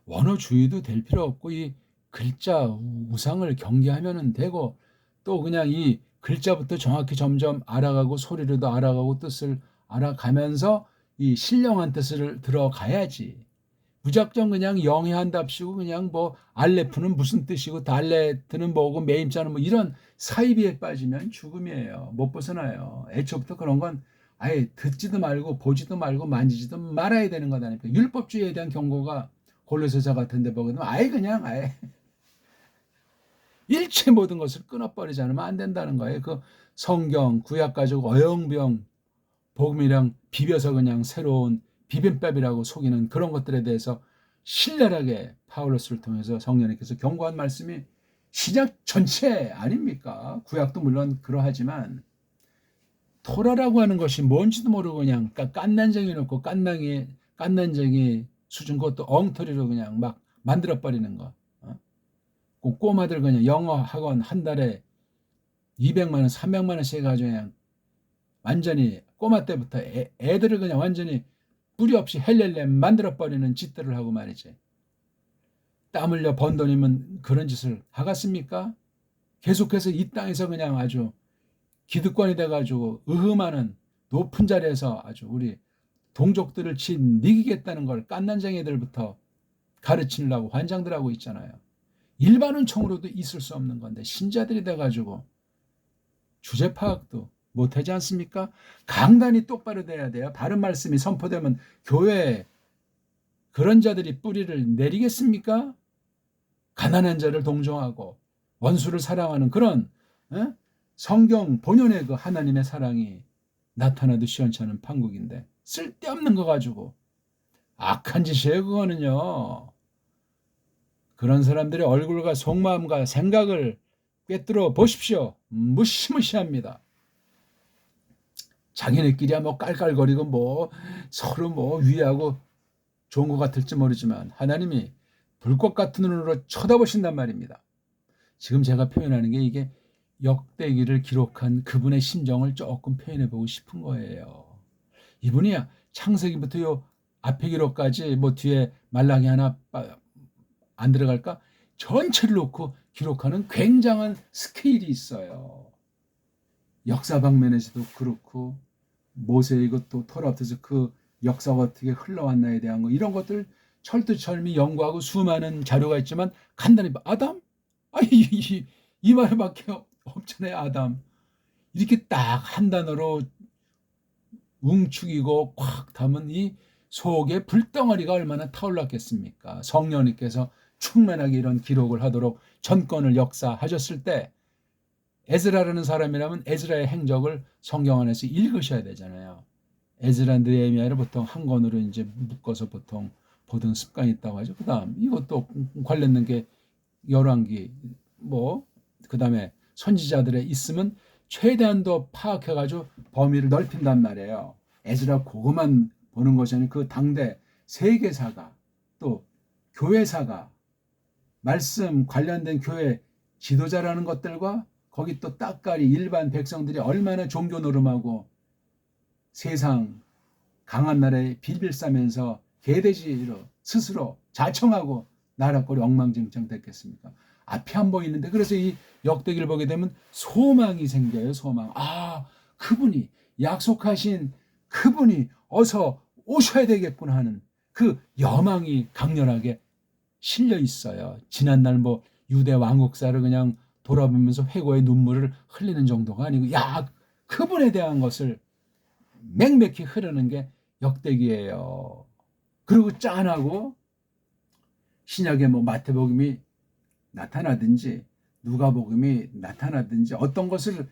원어주의도 될 필요 없고 이 글자 우상을 경계하면 되고 또 그냥 이 글자부터 정확히 점점 알아가고 소리로도 알아가고 뜻을 알아가면서 이 신령한 뜻을 들어가야지. 무작정 그냥 영해한답시고 그냥 뭐 알레프는 무슨 뜻이고 달레트는 뭐고 매임자는 뭐 이런 사이비에 빠지면 죽음이에요. 못 벗어나요. 애초부터 그런 건 아예 듣지도 말고 보지도 말고 만지지도 말아야 되는 거다니까. 율법주의에 대한 경고가 골로새서 같은 데 보게 되면 아예 일체 모든 것을 끊어버리지 않으면 안 된다는 거예요. 그 성경 구약 가지고 어영부영 복음이랑 비벼서 그냥 새로운 비빔밥이라고 속이는 그런 것들에 대해서 신랄하게 파울로스를 통해서 성령님께서 경고한 말씀이 신약 전체 아닙니까? 구약도 물론 그러하지만 토라라고 하는 것이 뭔지도 모르고 그냥 깐난쟁이 놓고 깐난쟁이 수준 것도 엉터리로 그냥 막 만들어버리는 거. 꼬마들 그냥 영어 학원 한 달에 200만 원, 300만 원씩 해가지고 그냥 완전히 꼬마 때부터 애들을 그냥 완전히 뿌리 없이 헬렐레 만들어버리는 짓들을 하고 말이지. 땀 흘려 번 돈이면 그런 짓을 하겠습니까? 계속해서 이 땅에서 그냥 아주 기득권이 돼가지고 의흠하는 높은 자리에서 아주 우리 동족들을 이기겠다는 걸 깐난쟁이들부터 가르치려고 환장들 하고 있잖아요. 일반 은총으로도 있을 수 없는 건데 신자들이 돼가지고 주제 파악도 못하지 않습니까? 강단이 똑바로 돼야 돼요. 바른 말씀이 선포되면 교회에 그런 자들이 뿌리를 내리겠습니까? 가난한 자를 동정하고 원수를 사랑하는 그런 성경 본연의 그 하나님의 사랑이 나타나도 시원찮은 판국인데 쓸데없는 거 가지고 악한 짓이에요. 그거는요. 그런 사람들의 얼굴과 속마음과 생각을 꿰뚫어 보십시오. 무시무시합니다. 자기네끼리야 뭐 깔깔거리고 뭐 서로 뭐 위하고 좋은 것 같을지 모르지만 하나님이 불꽃 같은 눈으로 쳐다보신단 말입니다. 지금 제가 표현하는 게 이게 역대기를 기록한 그분의 심정을 조금 표현해 보고 싶은 거예요. 이분이 창세기부터 요 앞에 기록까지 뭐 뒤에 말라기 하나 안 들어갈까? 전체를 놓고 기록하는 굉장한 스케일이 있어요. 역사 방면에서도 그렇고 모세의 것도 토라 앞에서 그 역사가 어떻게 흘러왔나에 대한 거 이런 것들 철두철미 연구하고 수많은 자료가 있지만 간단히 아담? 이 말밖에 없잖아요. 아담. 이렇게 딱 한 단어로 웅축이고 콱 담은 이 속에 불덩어리가 얼마나 타올랐겠습니까? 성령님께서 충만하게 이런 기록을 하도록 전권을 역사하셨을 때 에즈라라는 사람이라면 에즈라의 행적을 성경 안에서 읽으셔야 되잖아요. 에즈라 느헤미야를 보통 한 권으로 이제 묶어서 보통 보던 습관이 있다고 하죠. 그다음 이것도 관련된 게 열왕기 뭐 그다음에 선지자들의 있으면 최대한도 파악해가지고 범위를 넓힌단 말이에요. 에즈라 그것만 보는 것이 아니라 그 당대 세계사가 또 교회사가 말씀 관련된 교회 지도자라는 것들과 거기 또 따까리 일반 백성들이 얼마나 종교 노름하고 세상 강한 나라에 빌빌 싸면서 개돼지로 스스로 자청하고 나라 꼴이 엉망진창 됐겠습니까? 앞이 안 보이는데 그래서 이 역대기를 보게 되면 소망이 생겨요. 소망. 그분이 약속하신 그분이 어서 오셔야 되겠구나 하는 그 여망이 강렬하게 실려 있어요. 지난날 뭐 유대 왕국사를 그냥 돌아보면서 회고의 눈물을 흘리는 정도가 아니고 그분에 대한 것을 맹맥히 흐르는 게 역대기예요. 그리고 짠하고 신약에 뭐 마태복음이 나타나든지 누가복음이 나타나든지 어떤 것을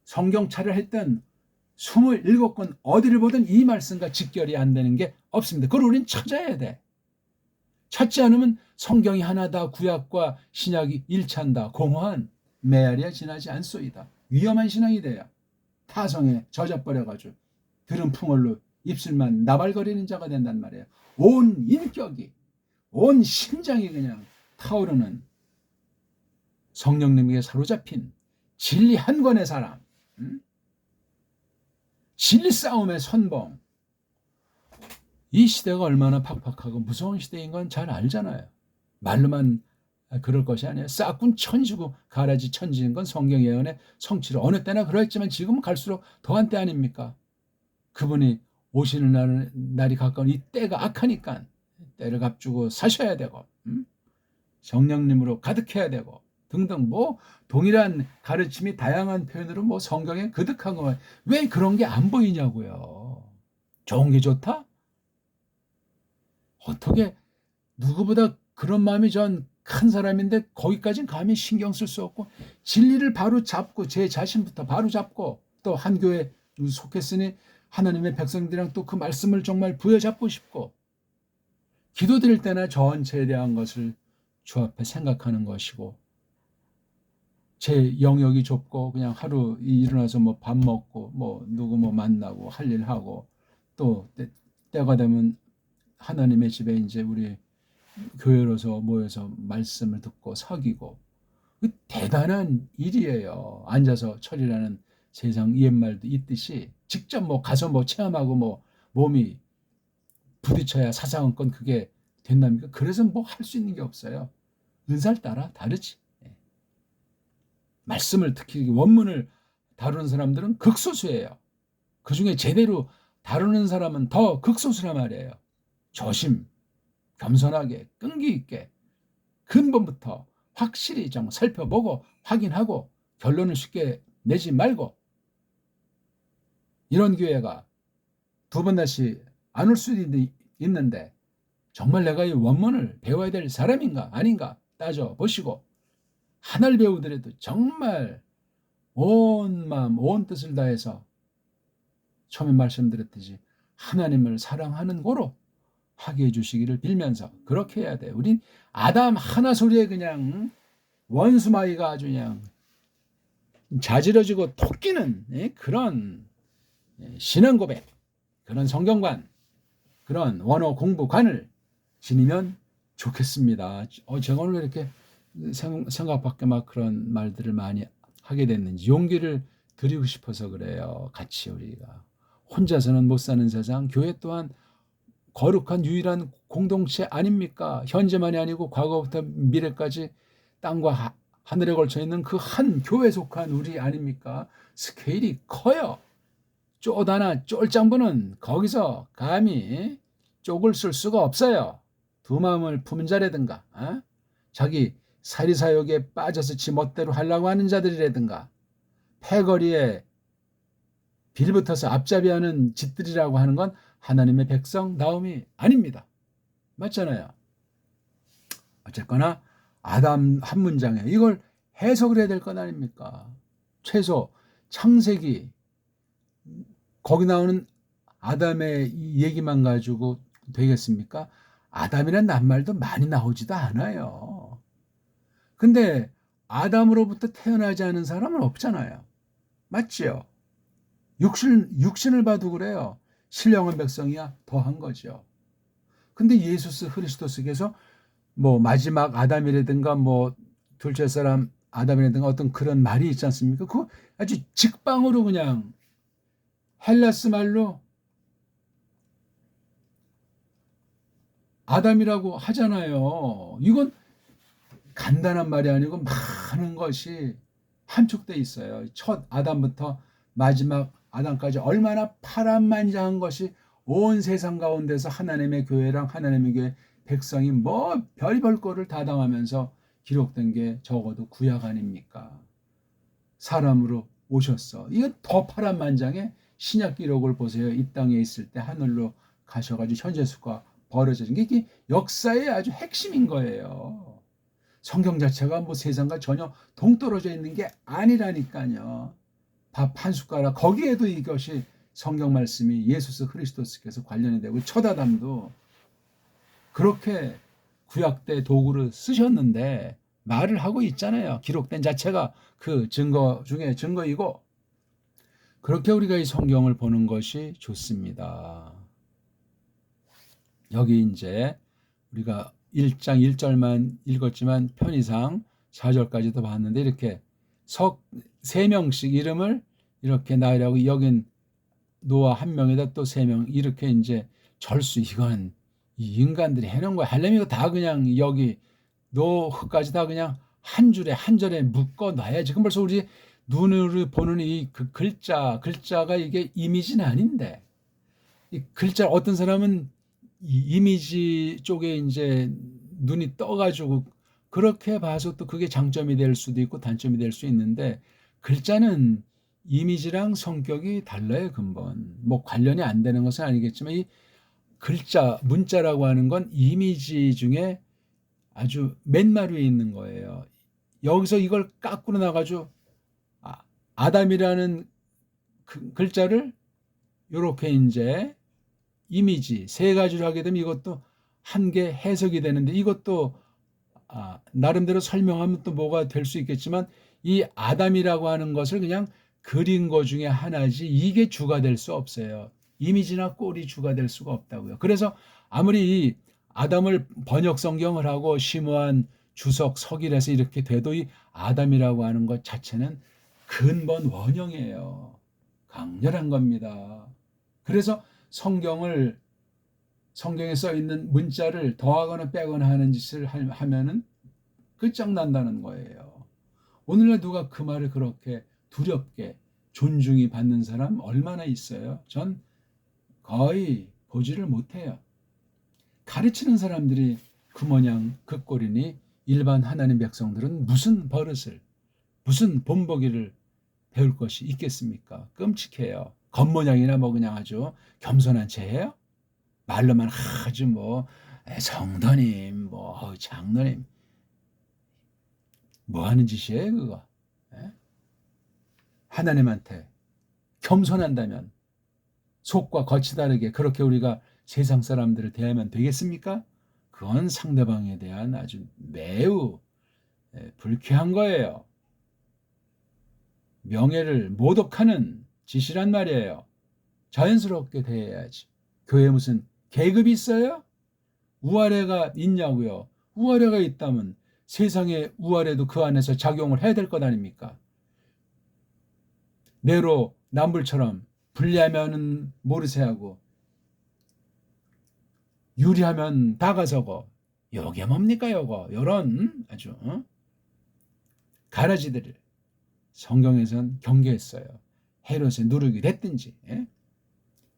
성경차를 했던 27권 어디를 보든 이 말씀과 직결이 안 되는 게 없습니다. 그걸 우리는 찾아야 돼. 찾지 않으면 성경이 하나다 구약과 신약이 일치한다 공허한 메아리야 지나지 않소이다. 위험한 신앙이 돼야 타성에 젖어버려가지고 들은 풍월로 입술만 나발거리는 자가 된단 말이에요. 온 인격이 온 심장이 그냥 타오르는 성령님에게 사로잡힌 진리 한 권의 사람, 진리 싸움의 선봉. 이 시대가 얼마나 팍팍하고 무서운 시대인 건 잘 알잖아요. 말로만 그럴 것이 아니에요. 싹군 천지고 가라지 천지인 건 성경 예언의 성취로 어느 때나 그랬지만 지금은 갈수록 더한 때 아닙니까? 그분이 오시는 날이 가까운 이 때가 악하니까 때를 값주고 사셔야 되고 성령님으로 가득해야 되고 등등 뭐 동일한 가르침이 다양한 표현으로 뭐 성경에 그득한 거 왜 그런 게 안 보이냐고요. 좋은 게 좋다? 어떻게 누구보다 그런 마음이 전 큰 사람인데 거기까지는 감히 신경 쓸 수 없고 진리를 바로 잡고 제 자신부터 바로 잡고 또 한 교회에 속했으니 하나님의 백성들이랑 또 그 말씀을 정말 부여잡고 싶고 기도드릴 때나 전체에 대한 것을 주 앞에 생각하는 것이고 제 영역이 좁고 그냥 하루 일어나서 뭐 밥 먹고 뭐 누구 뭐 만나고 할 일 하고 또 때가 되면 하나님의 집에 이제 우리 교회로서 모여서 말씀을 듣고 사귀고 대단한 일이에요. 앉아서 철이라는 세상 옛말도 있듯이 직접 뭐 가서 뭐 체험하고 뭐 몸이 부딪혀야 사사건건 그게 된답니까? 그래서 뭐 할 수 있는 게 없어요. 은사를 따라 다르지. 말씀을 특히 원문을 다루는 사람들은 극소수예요. 그중에 제대로 다루는 사람은 더 극소수란 말이에요. 조심, 겸손하게 끈기 있게 근본부터 확실히 좀 살펴보고 확인하고 결론을 쉽게 내지 말고 이런 기회가 두 번 다시 안 올 수도 있는데 정말 내가 이 원문을 배워야 될 사람인가 아닌가 따져보시고 하나를 배우더라도 정말 온 마음 온 뜻을 다해서 처음에 말씀드렸듯이 하나님을 사랑하는 고로 하게 해주시기를 빌면서 그렇게 해야 돼. 우린 아담 하나 소리에 그냥 원수마이가 아주 그냥 자지러지고 토끼는 그런 신앙 고백, 그런 성경관, 그런 원어 공부관을 지니면 좋겠습니다. 제가 오늘 이렇게 생각 밖에 막 그런 말들을 많이 하게 됐는지 용기를 드리고 싶어서 그래요. 같이 우리가 혼자서는 못 사는 세상, 교회 또한 거룩한 유일한 공동체 아닙니까? 현재만이 아니고 과거부터 미래까지 땅과 하늘에 걸쳐 있는 그 한 교회에 속한 우리 아닙니까? 스케일이 커요. 쪼다나 쫄장부는 거기서 감히 쪽을 쓸 수가 없어요. 두 마음을 품은 자라든가 자기 사리사욕에 빠져서 지 멋대로 하려고 하는 자들이라든가 패거리에 빌붙어서 앞잡이하는 짓들이라고 하는 건 하나님의 백성다움이 아닙니다. 맞잖아요. 어쨌거나 아담 한 문장에 이걸 해석을 해야 될 건 아닙니까? 최소 창세기 거기 나오는 아담의 얘기만 가지고 되겠습니까? 아담이란 낱말도 많이 나오지도 않아요. 근데 아담으로부터 태어나지 않은 사람은 없잖아요. 맞지요? 육신을 봐도 그래요. 신령한 백성이야 더한 거죠. 근데 예수스 그리스도스께서 뭐 마지막 아담이라든가 뭐 둘째 사람 아담이라든가 어떤 그런 말이 있지 않습니까? 그거 아주 직방으로 그냥 헬라스 말로 아담이라고 하잖아요. 이건 간단한 말이 아니고 많은 것이 함축돼 있어요. 첫 아담부터 마지막 아담까지 얼마나 파란만장한 것이 온 세상 가운데서 하나님의 교회랑 하나님의 교회 백성이 뭐 별별 거를 다 당하면서 기록된 게 적어도 구약 아닙니까? 사람으로 오셨어. 이건 더 파란만장해. 신약 기록을 보세요. 이 땅에 있을 때 하늘로 가셔가지고 현재수가 벌어지는 게 이게 역사의 아주 핵심인 거예요. 성경 자체가 뭐 세상과 전혀 동떨어져 있는 게 아니라니까요. 밥 한 숟가락 거기에도 이것이 성경 말씀이 예수스 그리스도스께서 관련이 되고 첫 아담도 그렇게 구약 때 도구를 쓰셨는데 말을 하고 있잖아요. 기록된 자체가 그 증거 중에 증거이고 그렇게 우리가 이 성경을 보는 것이 좋습니다. 여기 이제 우리가 1장 1절만 읽었지만 편의상 4절까지도 봤는데 이렇게 세 명씩 이름을 이렇게 나으라고 여긴 노아 한 명에다 또 세 명 이렇게 이제 절수 이건 이 인간들이 해놓은 거야. 하려면 이거 다 그냥 여기 노흐까지 다 그냥 한 줄에 한 절에 묶어 놔야 지금 벌써 우리 눈으로 보는 이 그 글자가 이게 이미지는 아닌데 이 글자 어떤 사람은 이 이미지 쪽에 이제 눈이 떠가지고 그렇게 봐서 또 그게 장점이 될 수도 있고 단점이 될 수 있는데 글자는 이미지랑 성격이 달라요. 근본 뭐 관련이 안 되는 것은 아니겠지만 이 글자 문자라고 하는 건 이미지 중에 아주 맨말 위에 있는 거예요. 여기서 이걸 까꾸로 나가지고 아담이라는 그 글자를 이렇게 이제 이미지 세 가지로 하게 되면 이것도 한 개 해석이 되는데 이것도 나름대로 설명하면 또 뭐가 될 수 있겠지만 이 아담이라고 하는 것을 그냥 그린 것 중에 하나지 이게 주가 될 수 없어요. 이미지나 꼴이 주가 될 수가 없다고요. 그래서 아무리 이 아담을 번역 성경을 하고 심오한 주석 석일에서 이렇게 돼도 이 아담이라고 하는 것 자체는 근본 원형이에요. 강렬한 겁니다. 그래서 성경에 써 있는 문자를 더하거나 빼거나 하는 짓을 하면은 끝장난다는 거예요. 오늘날 누가 그 말을 그렇게 두렵게 존중이 받는 사람 얼마나 있어요? 전 거의 보지를 못해요. 가르치는 사람들이 그 모양 그 꼴이니 일반 하나님 백성들은 무슨 버릇을, 무슨 본보기를 배울 것이 있겠습니까? 끔찍해요. 겉모양이나 뭐 그냥 아주 겸손한 채예요. 말로만 아주 뭐 성도님, 뭐 장로님, 뭐 하는 짓이에요 그거? 하나님한테 겸손한다면 속과 겉이 다르게 그렇게 우리가 세상 사람들을 대하면 되겠습니까? 그건 상대방에 대한 아주 매우 불쾌한 거예요. 명예를 모독하는 짓이란 말이에요. 자연스럽게 대해야지. 교회에 무슨 계급이 있어요? 우아래가 있냐고요? 우아래가 있다면 세상의 우아래도 그 안에서 작용을 해야 될 것 아닙니까? 내로 남불처럼 불리하면은 모르쇠하고 유리하면 다가서고 요게 뭡니까 요거 요런 아주 가라지들을 성경에선 경계했어요. 헤롯의 누룩이 됐든지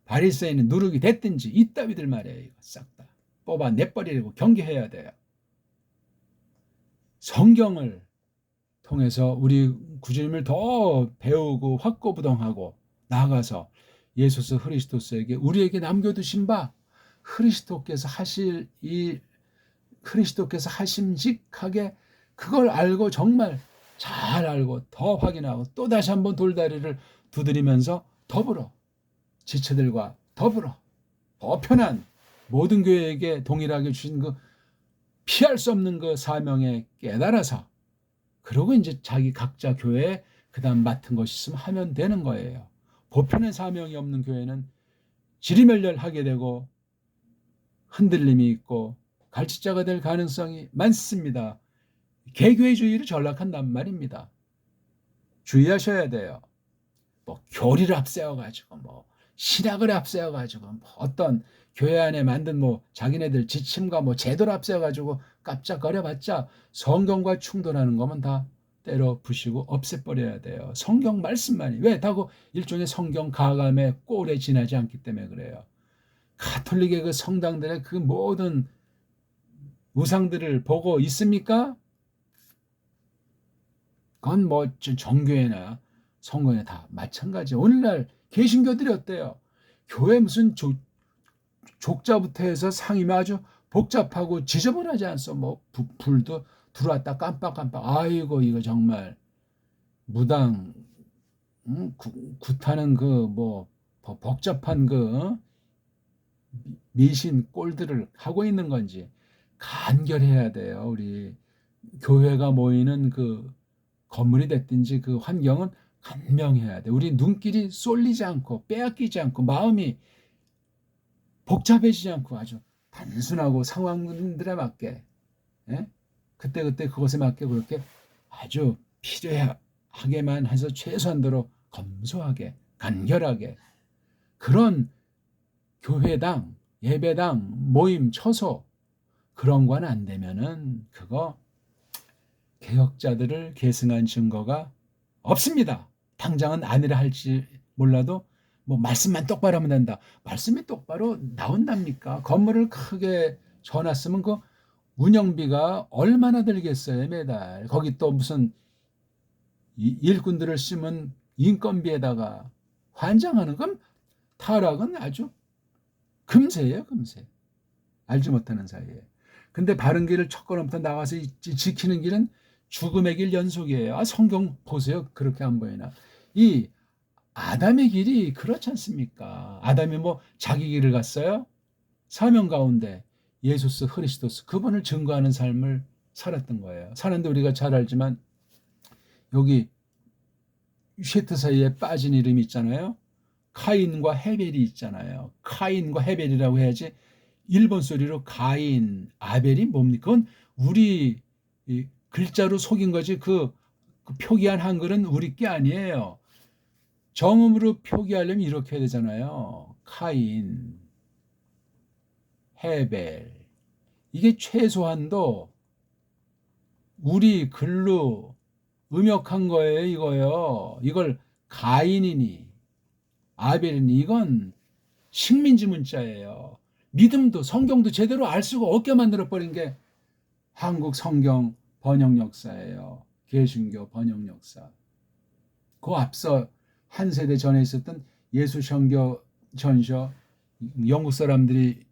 바리새인의 누룩이 됐든지 이따위들 말이에요. 이거 싹 다 뽑아내버리려고 경계해야 돼요. 성경을 통해서 우리 구주님을 더 배우고 확고부동하고 나아가서 예수 그리스도에게 우리에게 남겨두신 바 그리스도께서 하심직하게 그걸 알고 정말 잘 알고 더 확인하고 또 다시 한번 돌다리를 두드리면서 더불어 지체들과 더불어 보편한 모든 교회에게 동일하게 주신 그 피할 수 없는 그 사명에 깨달아서 그러고 이제 자기 각자 교회에 그다음 맡은 것이 있으면 하면 되는 거예요. 보편의 사명이 없는 교회는 지리멸렬하게 되고 흔들림이 있고 갈치자가 될 가능성이 많습니다. 개교회주의로 전락한단 말입니다. 주의하셔야 돼요. 뭐 교리를 앞세워가지고 뭐 신학을 앞세워가지고 뭐 어떤 교회 안에 만든 뭐 자기네들 지침과 뭐 제도를 앞세워가지고 깜짝거려봤자 성경과 충돌하는 거면 다 때려 부시고 없애버려야 돼요. 성경 말씀만이 왜 다고 일종의 성경 가감의 꼴에 지나지 않기 때문에 그래요. 가톨릭의 그 성당들의 그 모든 우상들을 보고 있습니까? 그건 뭐 정교회나 성경에 다 마찬가지. 오늘날 개신교들이 어때요? 교회 무슨 족자부터 해서 상이면 아주 복잡하고 지저분하지 않소? 뭐 불도 들어왔다 깜빡깜빡. 아이고 이거 정말 무당 굿하는 그 뭐 복잡한 그 미신 꼴들을 하고 있는 건지 간결해야 돼요. 우리 교회가 모이는 그 건물이 됐든지 그 환경은 간명해야 돼. 우리 눈길이 쏠리지 않고 빼앗기지 않고 마음이 복잡해지지 않고 아주 단순하고 상황들에 맞게 그때그때 그것에 맞게 그렇게 아주 필요하게만 해서 최소한도로 검소하게 간결하게 그런 교회당 예배당 모임 처소 그런 건 안 되면은 그거 개혁자들을 계승한 증거가 없습니다. 당장은 아니라 할지 몰라도 뭐 말씀만 똑바로 하면 된다. 말씀이 똑바로 나온답니까? 건물을 크게 져놨으면 그 운영비가 얼마나 들겠어요 매달. 거기 또 무슨 일꾼들을 쓰면 인건비에다가 환장하는 건 타락은 아주 금세예요 금세. 알지 못하는 사이에. 근데 바른 길을 첫걸음부터 나가서 지키는 길은 죽음의 길 연속이에요. 성경 보세요. 그렇게 안 보이나. 이 아담의 길이 그렇지 않습니까? 아담이 뭐 자기 길을 갔어요? 사명 가운데 예수스 그리스도스 그분을 증거하는 삶을 살았던 거예요. 사는데 우리가 잘 알지만 여기 쉐트 사이에 빠진 이름이 있잖아요. 카인과 헤벨이 있잖아요. 카인과 헤벨이라고 해야지 일본 소리로 가인, 아벨이 뭡니까? 그건 우리 글자로 속인 거지 그 표기한 한글은 우리 게 아니에요. 정음으로 표기하려면 이렇게 해야 되잖아요. 카인, 헤벨. 이게 최소한도 우리 글로 음역한 거예요, 이거요. 이걸 가인이니 아벨이니 이건 식민지 문자예요. 믿음도 성경도 제대로 알 수가 없게 만들어버린 게 한국 성경 번역 역사예요. 개신교 번역 역사. 그 앞서 한 세대 전에 있었던 예수 선교 전서 영국 사람들이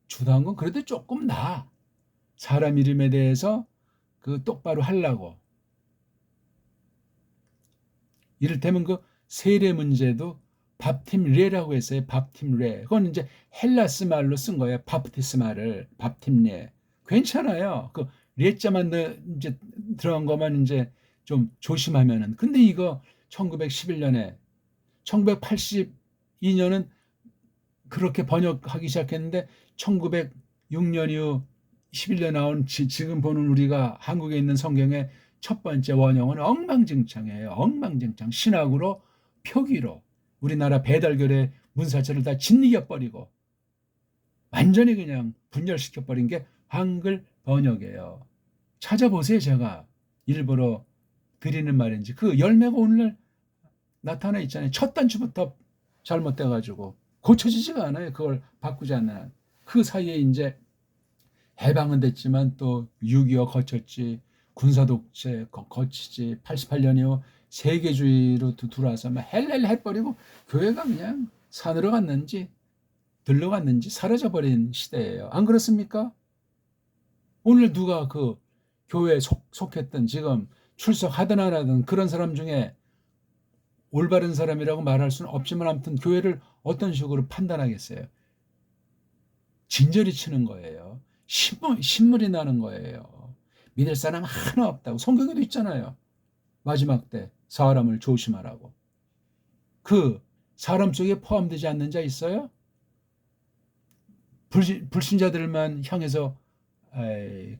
주도한 건 그래도 조금 나아. 사람 이름에 대해서 그 똑바로 하려고. 이를테면 그 세례 문제도 밥팀레라고 했어요. 밥팀레. 그건 이제 헬라스 말로 쓴 거예요. 밥티스마를 밥팀레. 괜찮아요. 그 레자만 이제 들어간 것만 이제 좀 조심하면은. 근데 이거 1911년에 1982년은 그렇게 번역하기 시작했는데 1906년 이후 11년 나온 지금 보는 우리가 한국에 있는 성경의 첫 번째 원형은 엉망진창이에요. 엉망진창. 신학으로 표기로 우리나라 배달결의 문사체를 다 짓이겨버리고 완전히 그냥 분열시켜버린 게 한글 번역이에요. 찾아보세요. 제가 일부러 드리는 말인지 그 열매가 오늘날 나타나 있잖아요. 첫 단추부터 잘못돼가지고 고쳐지지가 않아요. 그걸 바꾸지 않는 한. 그 사이에 이제 해방은 됐지만 또 6.25 거쳤지, 군사독재 거치지, 88년 이후 세계주의로 들어와서 막 헬렐 해버리고 교회가 그냥 산으로 갔는지 들러갔는지 사라져버린 시대예요. 안 그렇습니까? 오늘 누가 그 교회에 속했던 지금 출석하든 안 하든 그런 사람 중에 올바른 사람이라고 말할 수는 없지만 아무튼 교회를 어떤 식으로 판단하겠어요? 진저리 치는 거예요. 신물이 나는 거예요. 믿을 사람 하나 없다고. 성경에도 있잖아요. 마지막 때 사람을 조심하라고. 그 사람 속에 포함되지 않는 자 있어요? 불신자들만 향해서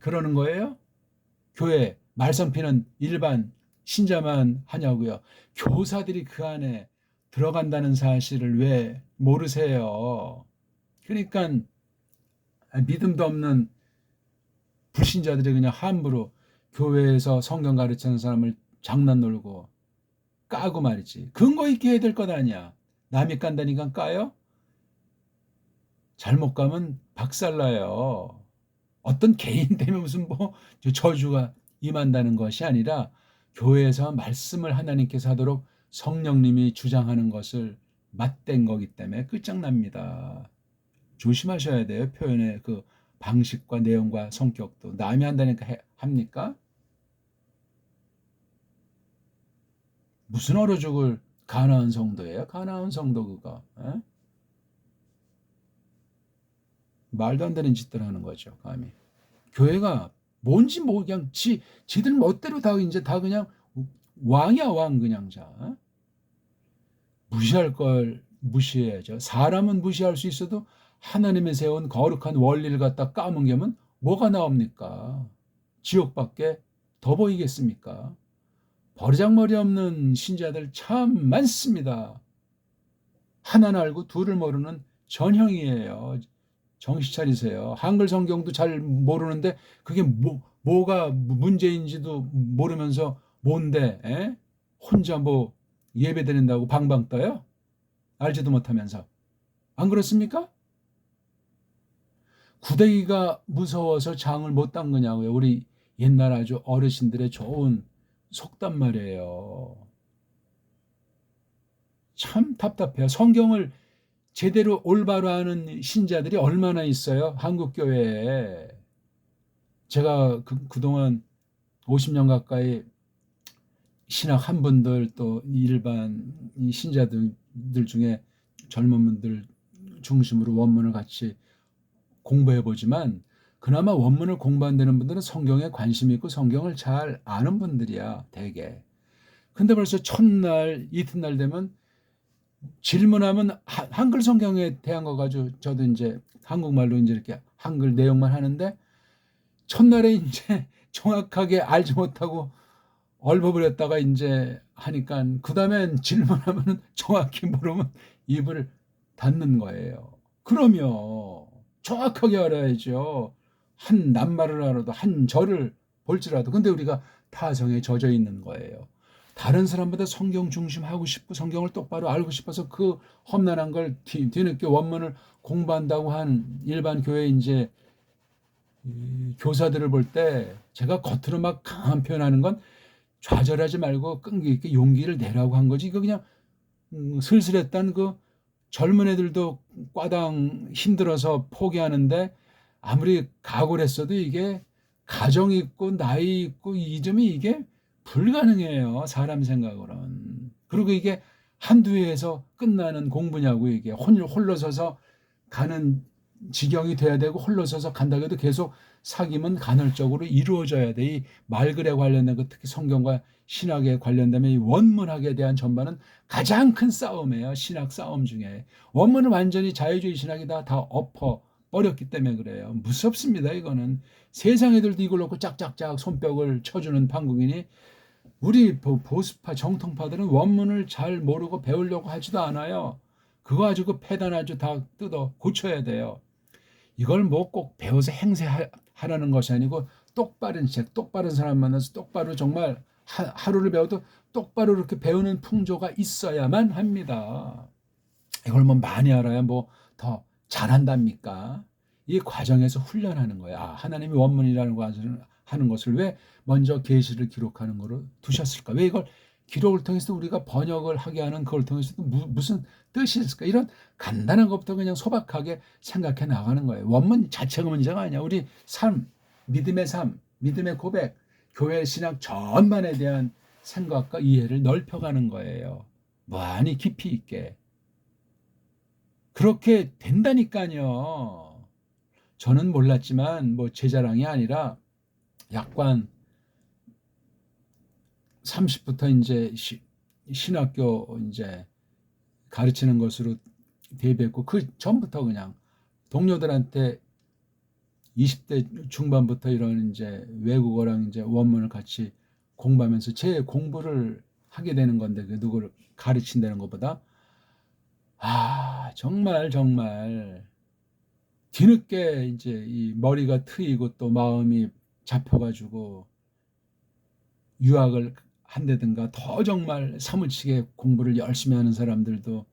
그러는 거예요? 교회 말썽피는 일반 신자만 하냐고요. 교사들이 그 안에 들어간다는 사실을 왜 모르세요? 그러니까 믿음도 없는 불신자들이 그냥 함부로 교회에서 성경 가르치는 사람을 장난 놀고 까고 말이지. 근거 있게 해야 될 것 아니야. 남이 깐다니까 까요? 잘못 가면 박살나요. 어떤 개인 때문에 무슨 뭐 저주가 임한다는 것이 아니라 교회에서 말씀을 하나님께서 하도록 성령님이 주장하는 것을 맞댄 거기 때문에 끝장납니다. 조심하셔야 돼요. 표현의 그 방식과 내용과 성격도. 남이 한다니까 합니까? 무슨 얼어 죽을 가나안 성도예요? 가나안 성도 그거. 에? 말도 안 되는 짓들 하는 거죠. 감히. 교회가 뭔지 뭐 그냥 지들 멋대로 다 이제 다 그냥 왕이야 왕 그냥 자. 무시할 걸 무시해야죠. 사람은 무시할 수 있어도 하나님이 세운 거룩한 원리를 갖다 까먹으면 뭐가 나옵니까? 지옥밖에 더 보이겠습니까? 버르장머리 없는 신자들 참 많습니다. 하나는 알고 둘을 모르는 전형이에요. 정신 차리세요. 한글 성경도 잘 모르는데 그게 뭐가 문제인지도 모르면서 뭔데 에? 혼자 뭐 예배 드린다고 방방 떠요? 알지도 못하면서. 안 그렇습니까? 구데기가 무서워서 장을 못 담그냐고요. 우리 옛날 아주 어르신들의 좋은 속담 말이에요. 참 답답해요. 성경을 제대로 올바로 아는 신자들이 얼마나 있어요? 한국 교회에. 제가 그동안 50년 가까이 신학 한 분들 또 일반 신자들 중에 젊은 분들 중심으로 원문을 같이 공부해 보지만 그나마 원문을 공부한다는 분들은 성경에 관심 있고 성경을 잘 아는 분들이야 대개. 근데 벌써 첫날 이튿날 되면 질문하면 한글 성경에 대한 거 가지고 저도 이제 한국말로 이제 이렇게 한글 내용만 하는데 첫날에 이제 정확하게 알지 못하고 얼버무렸다가 이제 하니까 그다음엔 질문하면 정확히 물으면 입을 닫는 거예요. 그러면 정확하게 알아야죠. 한 낱말을 알아도 한 절을 볼지라도. 근데 우리가 타성에 젖어 있는 거예요. 다른 사람보다 성경 중심하고 싶고 성경을 똑바로 알고 싶어서 그 험난한 걸 뒤늦게 원문을 공부한다고 한 일반 교회 이제 교사들을 볼 때 제가 겉으로 막 강한 표현하는 건 좌절하지 말고 끈기 있게 용기를 내라고 한 거지. 이거 그냥 슬슬했던 그 젊은 애들도 과당 힘들어서 포기하는데 아무리 각오를 했어도 이게 가정이 있고 나이 있고 이 점이 이게 불가능해요. 사람 생각으로는. 그리고 이게 한두 해에서 끝나는 공부냐고 이게 홀로 서서 가는 지경이 돼야 되고 홀로 서서 간다고 해도 계속 사귐은 간헐적으로 이루어져야 돼. 이 말글에 관련된 것 특히 성경과 신학에 관련되면 이 원문학에 대한 전반은 가장 큰 싸움이에요. 신학 싸움 중에. 원문을 완전히 자유주의 신학이 다 엎어 버렸기 때문에 그래요. 무섭습니다. 이거는. 세상 애들도 이걸 놓고 짝짝짝 손뼉을 쳐주는 판국이니 우리 보수파 정통파들은 원문을 잘 모르고 배우려고 하지도 않아요. 그거 가지고 폐단 아주 다 뜯어 고쳐야 돼요. 이걸 뭐 꼭 배워서 행세하라는 것이 아니고 똑바른 책, 똑바른 사람 만나서 똑바로 정말 하루를 배워도 똑바로 이렇게 배우는 풍조가 있어야만 합니다. 이걸 뭐 많이 알아야 뭐 더 잘한답니까? 이 과정에서 훈련하는 거야. 하나님이 원문이라는 것을 하는 것을 왜 먼저 계시를 기록하는 거로 두셨을까? 왜 이걸 기록을 통해서 우리가 번역을 하게 하는 그걸 통해서도 무슨 뜻이 있을까? 이런 간단한 것부터 그냥 소박하게 생각해 나가는 거예요. 원문 자체가 문제가 아니야. 우리 삶, 믿음의 고백, 교회 신학 전반에 대한 생각과 이해를 넓혀가는 거예요. 많이 깊이 있게. 그렇게 된다니까요. 저는 몰랐지만 뭐 제 자랑이 아니라 약관 30부터 이제 신학교 이제 가르치는 것으로 대비했고 그 전부터 그냥 동료들한테 20대 중반부터 이런 이제 외국어랑 이제 원문을 같이 공부하면서 제 공부를 하게 되는 건데 그 누구를 가르친다는 것보다 정말 뒤늦게 이제 이 머리가 트이고 또 마음이 잡혀가지고 유학을 한다든가 더 정말 사무치게 공부를 열심히 하는 사람들도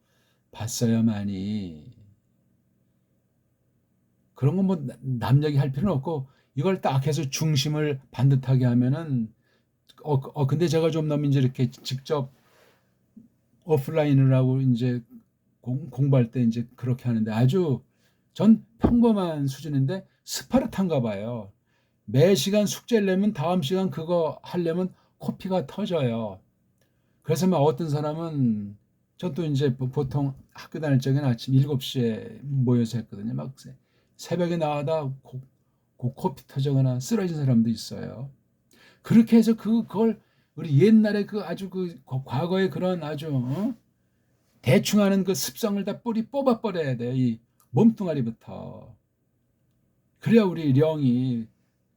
봤어야만이 그런 건 뭐 남 얘기할 필요는 없고 이걸 딱 해서 중심을 반듯하게 하면은 근데 제가 좀 너무 이제 이렇게 직접 오프라인을 하고 이제 공부할 때 이제 그렇게 하는데 아주 전 평범한 수준인데 스파르타인가 봐요. 매 시간 숙제를 내면 다음 시간 그거 하려면 코피가 터져요. 그래서 막 어떤 사람은 전 또 이제 보통 학교 다닐 적에는 아침 7시에 모여서 했거든요. 막 새벽에 나가다 코피 터져거나 쓰러진 사람도 있어요. 그렇게 해서 그걸 우리 옛날에 그 아주 그 과거의 그런 아주 대충 하는 그 습성을 다 뿌리 뽑아버려야 돼. 이 몸뚱아리부터. 그래야 우리 령이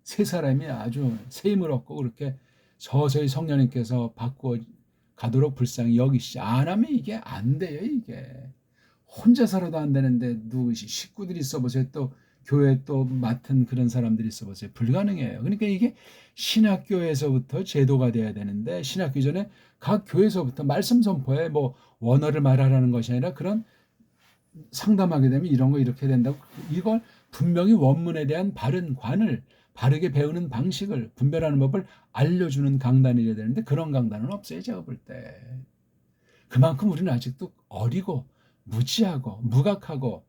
세 사람이 아주 새 힘을 얻고 그렇게 서서히 성령님께서 바꾸어 가도록 불쌍히 여기시지. 안 하면 이게 안 돼요, 이게. 혼자서라도 안 되는데 식구들이 있어보세요. 또 교회 또 맡은 그런 사람들이 있어보세요. 불가능해요. 그러니까 이게 신학교에서부터 제도가 돼야 되는데 신학교 전에 각 교회에서부터 말씀 선포에 뭐 원어를 말하라는 것이 아니라 그런 상담하게 되면 이런 거 이렇게 된다고 이걸 분명히 원문에 대한 바른 관을 바르게 배우는 방식을 분별하는 법을 알려주는 강단이 돼야 되는데 그런 강단은 없어요. 제가 볼 때. 그만큼 우리는 아직도 어리고 무지하고 무각하고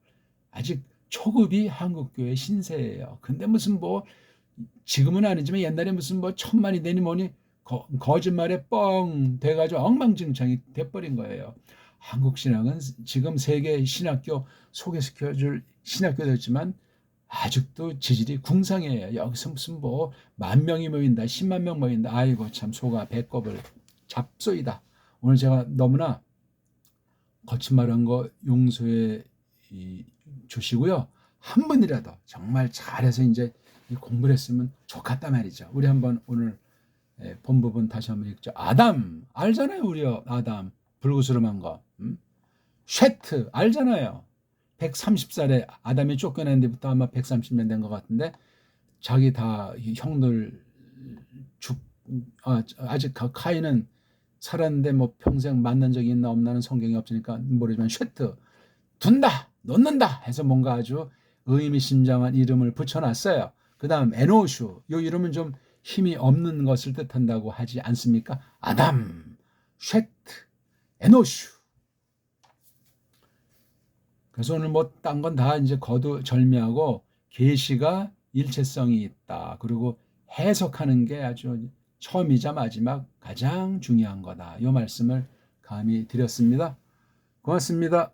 아직 초급이 한국교회 신세예요. 근데 무슨 뭐 지금은 아니지만 옛날에 무슨 뭐 천만이 되니 뭐니 거짓말에 뻥 돼가지고 엉망진창이 돼버린 거예요. 한국 신학은 지금 세계 신학교 소개시켜줄 신학교였지만 아직도 지질이 궁상이에요. 여기서 무슨 뭐 10,000명이 모인다, 10만 명 모인다. 아이고 참 소가 배꼽을 잡소이다. 오늘 제가 너무나 거친 말한 거 용서해 주시고요. 한 분이라도 정말 잘해서 이제 공부를 했으면 좋겠다 말이죠. 우리 한번 오늘 본 부분 다시 한번 읽죠. 아담 알잖아요. 우리요. 아담 불구스름한 거. 쉐트 알잖아요. 130살에 아담이 쫓겨난 데부터 아마 130년 된 것 같은데 자기 다 형들 아직 카인은 살았는데 뭐 평생 만난 적이 있나 없나는 성경이 없으니까 모르지만 쉐트, 둔다, 놓는다 해서 뭔가 아주 의미심장한 이름을 붙여놨어요. 그 다음 에노슈, 이 이름은 좀 힘이 없는 것을 뜻한다고 하지 않습니까? 아담, 쉐트, 에노슈. 그래서 오늘 뭐 딴 건 다 이제 거두절미하고 계시가 일체성이 있다. 그리고 해석하는 게 아주 처음이자 마지막 가장 중요한 거다. 이 말씀을 감히 드렸습니다. 고맙습니다.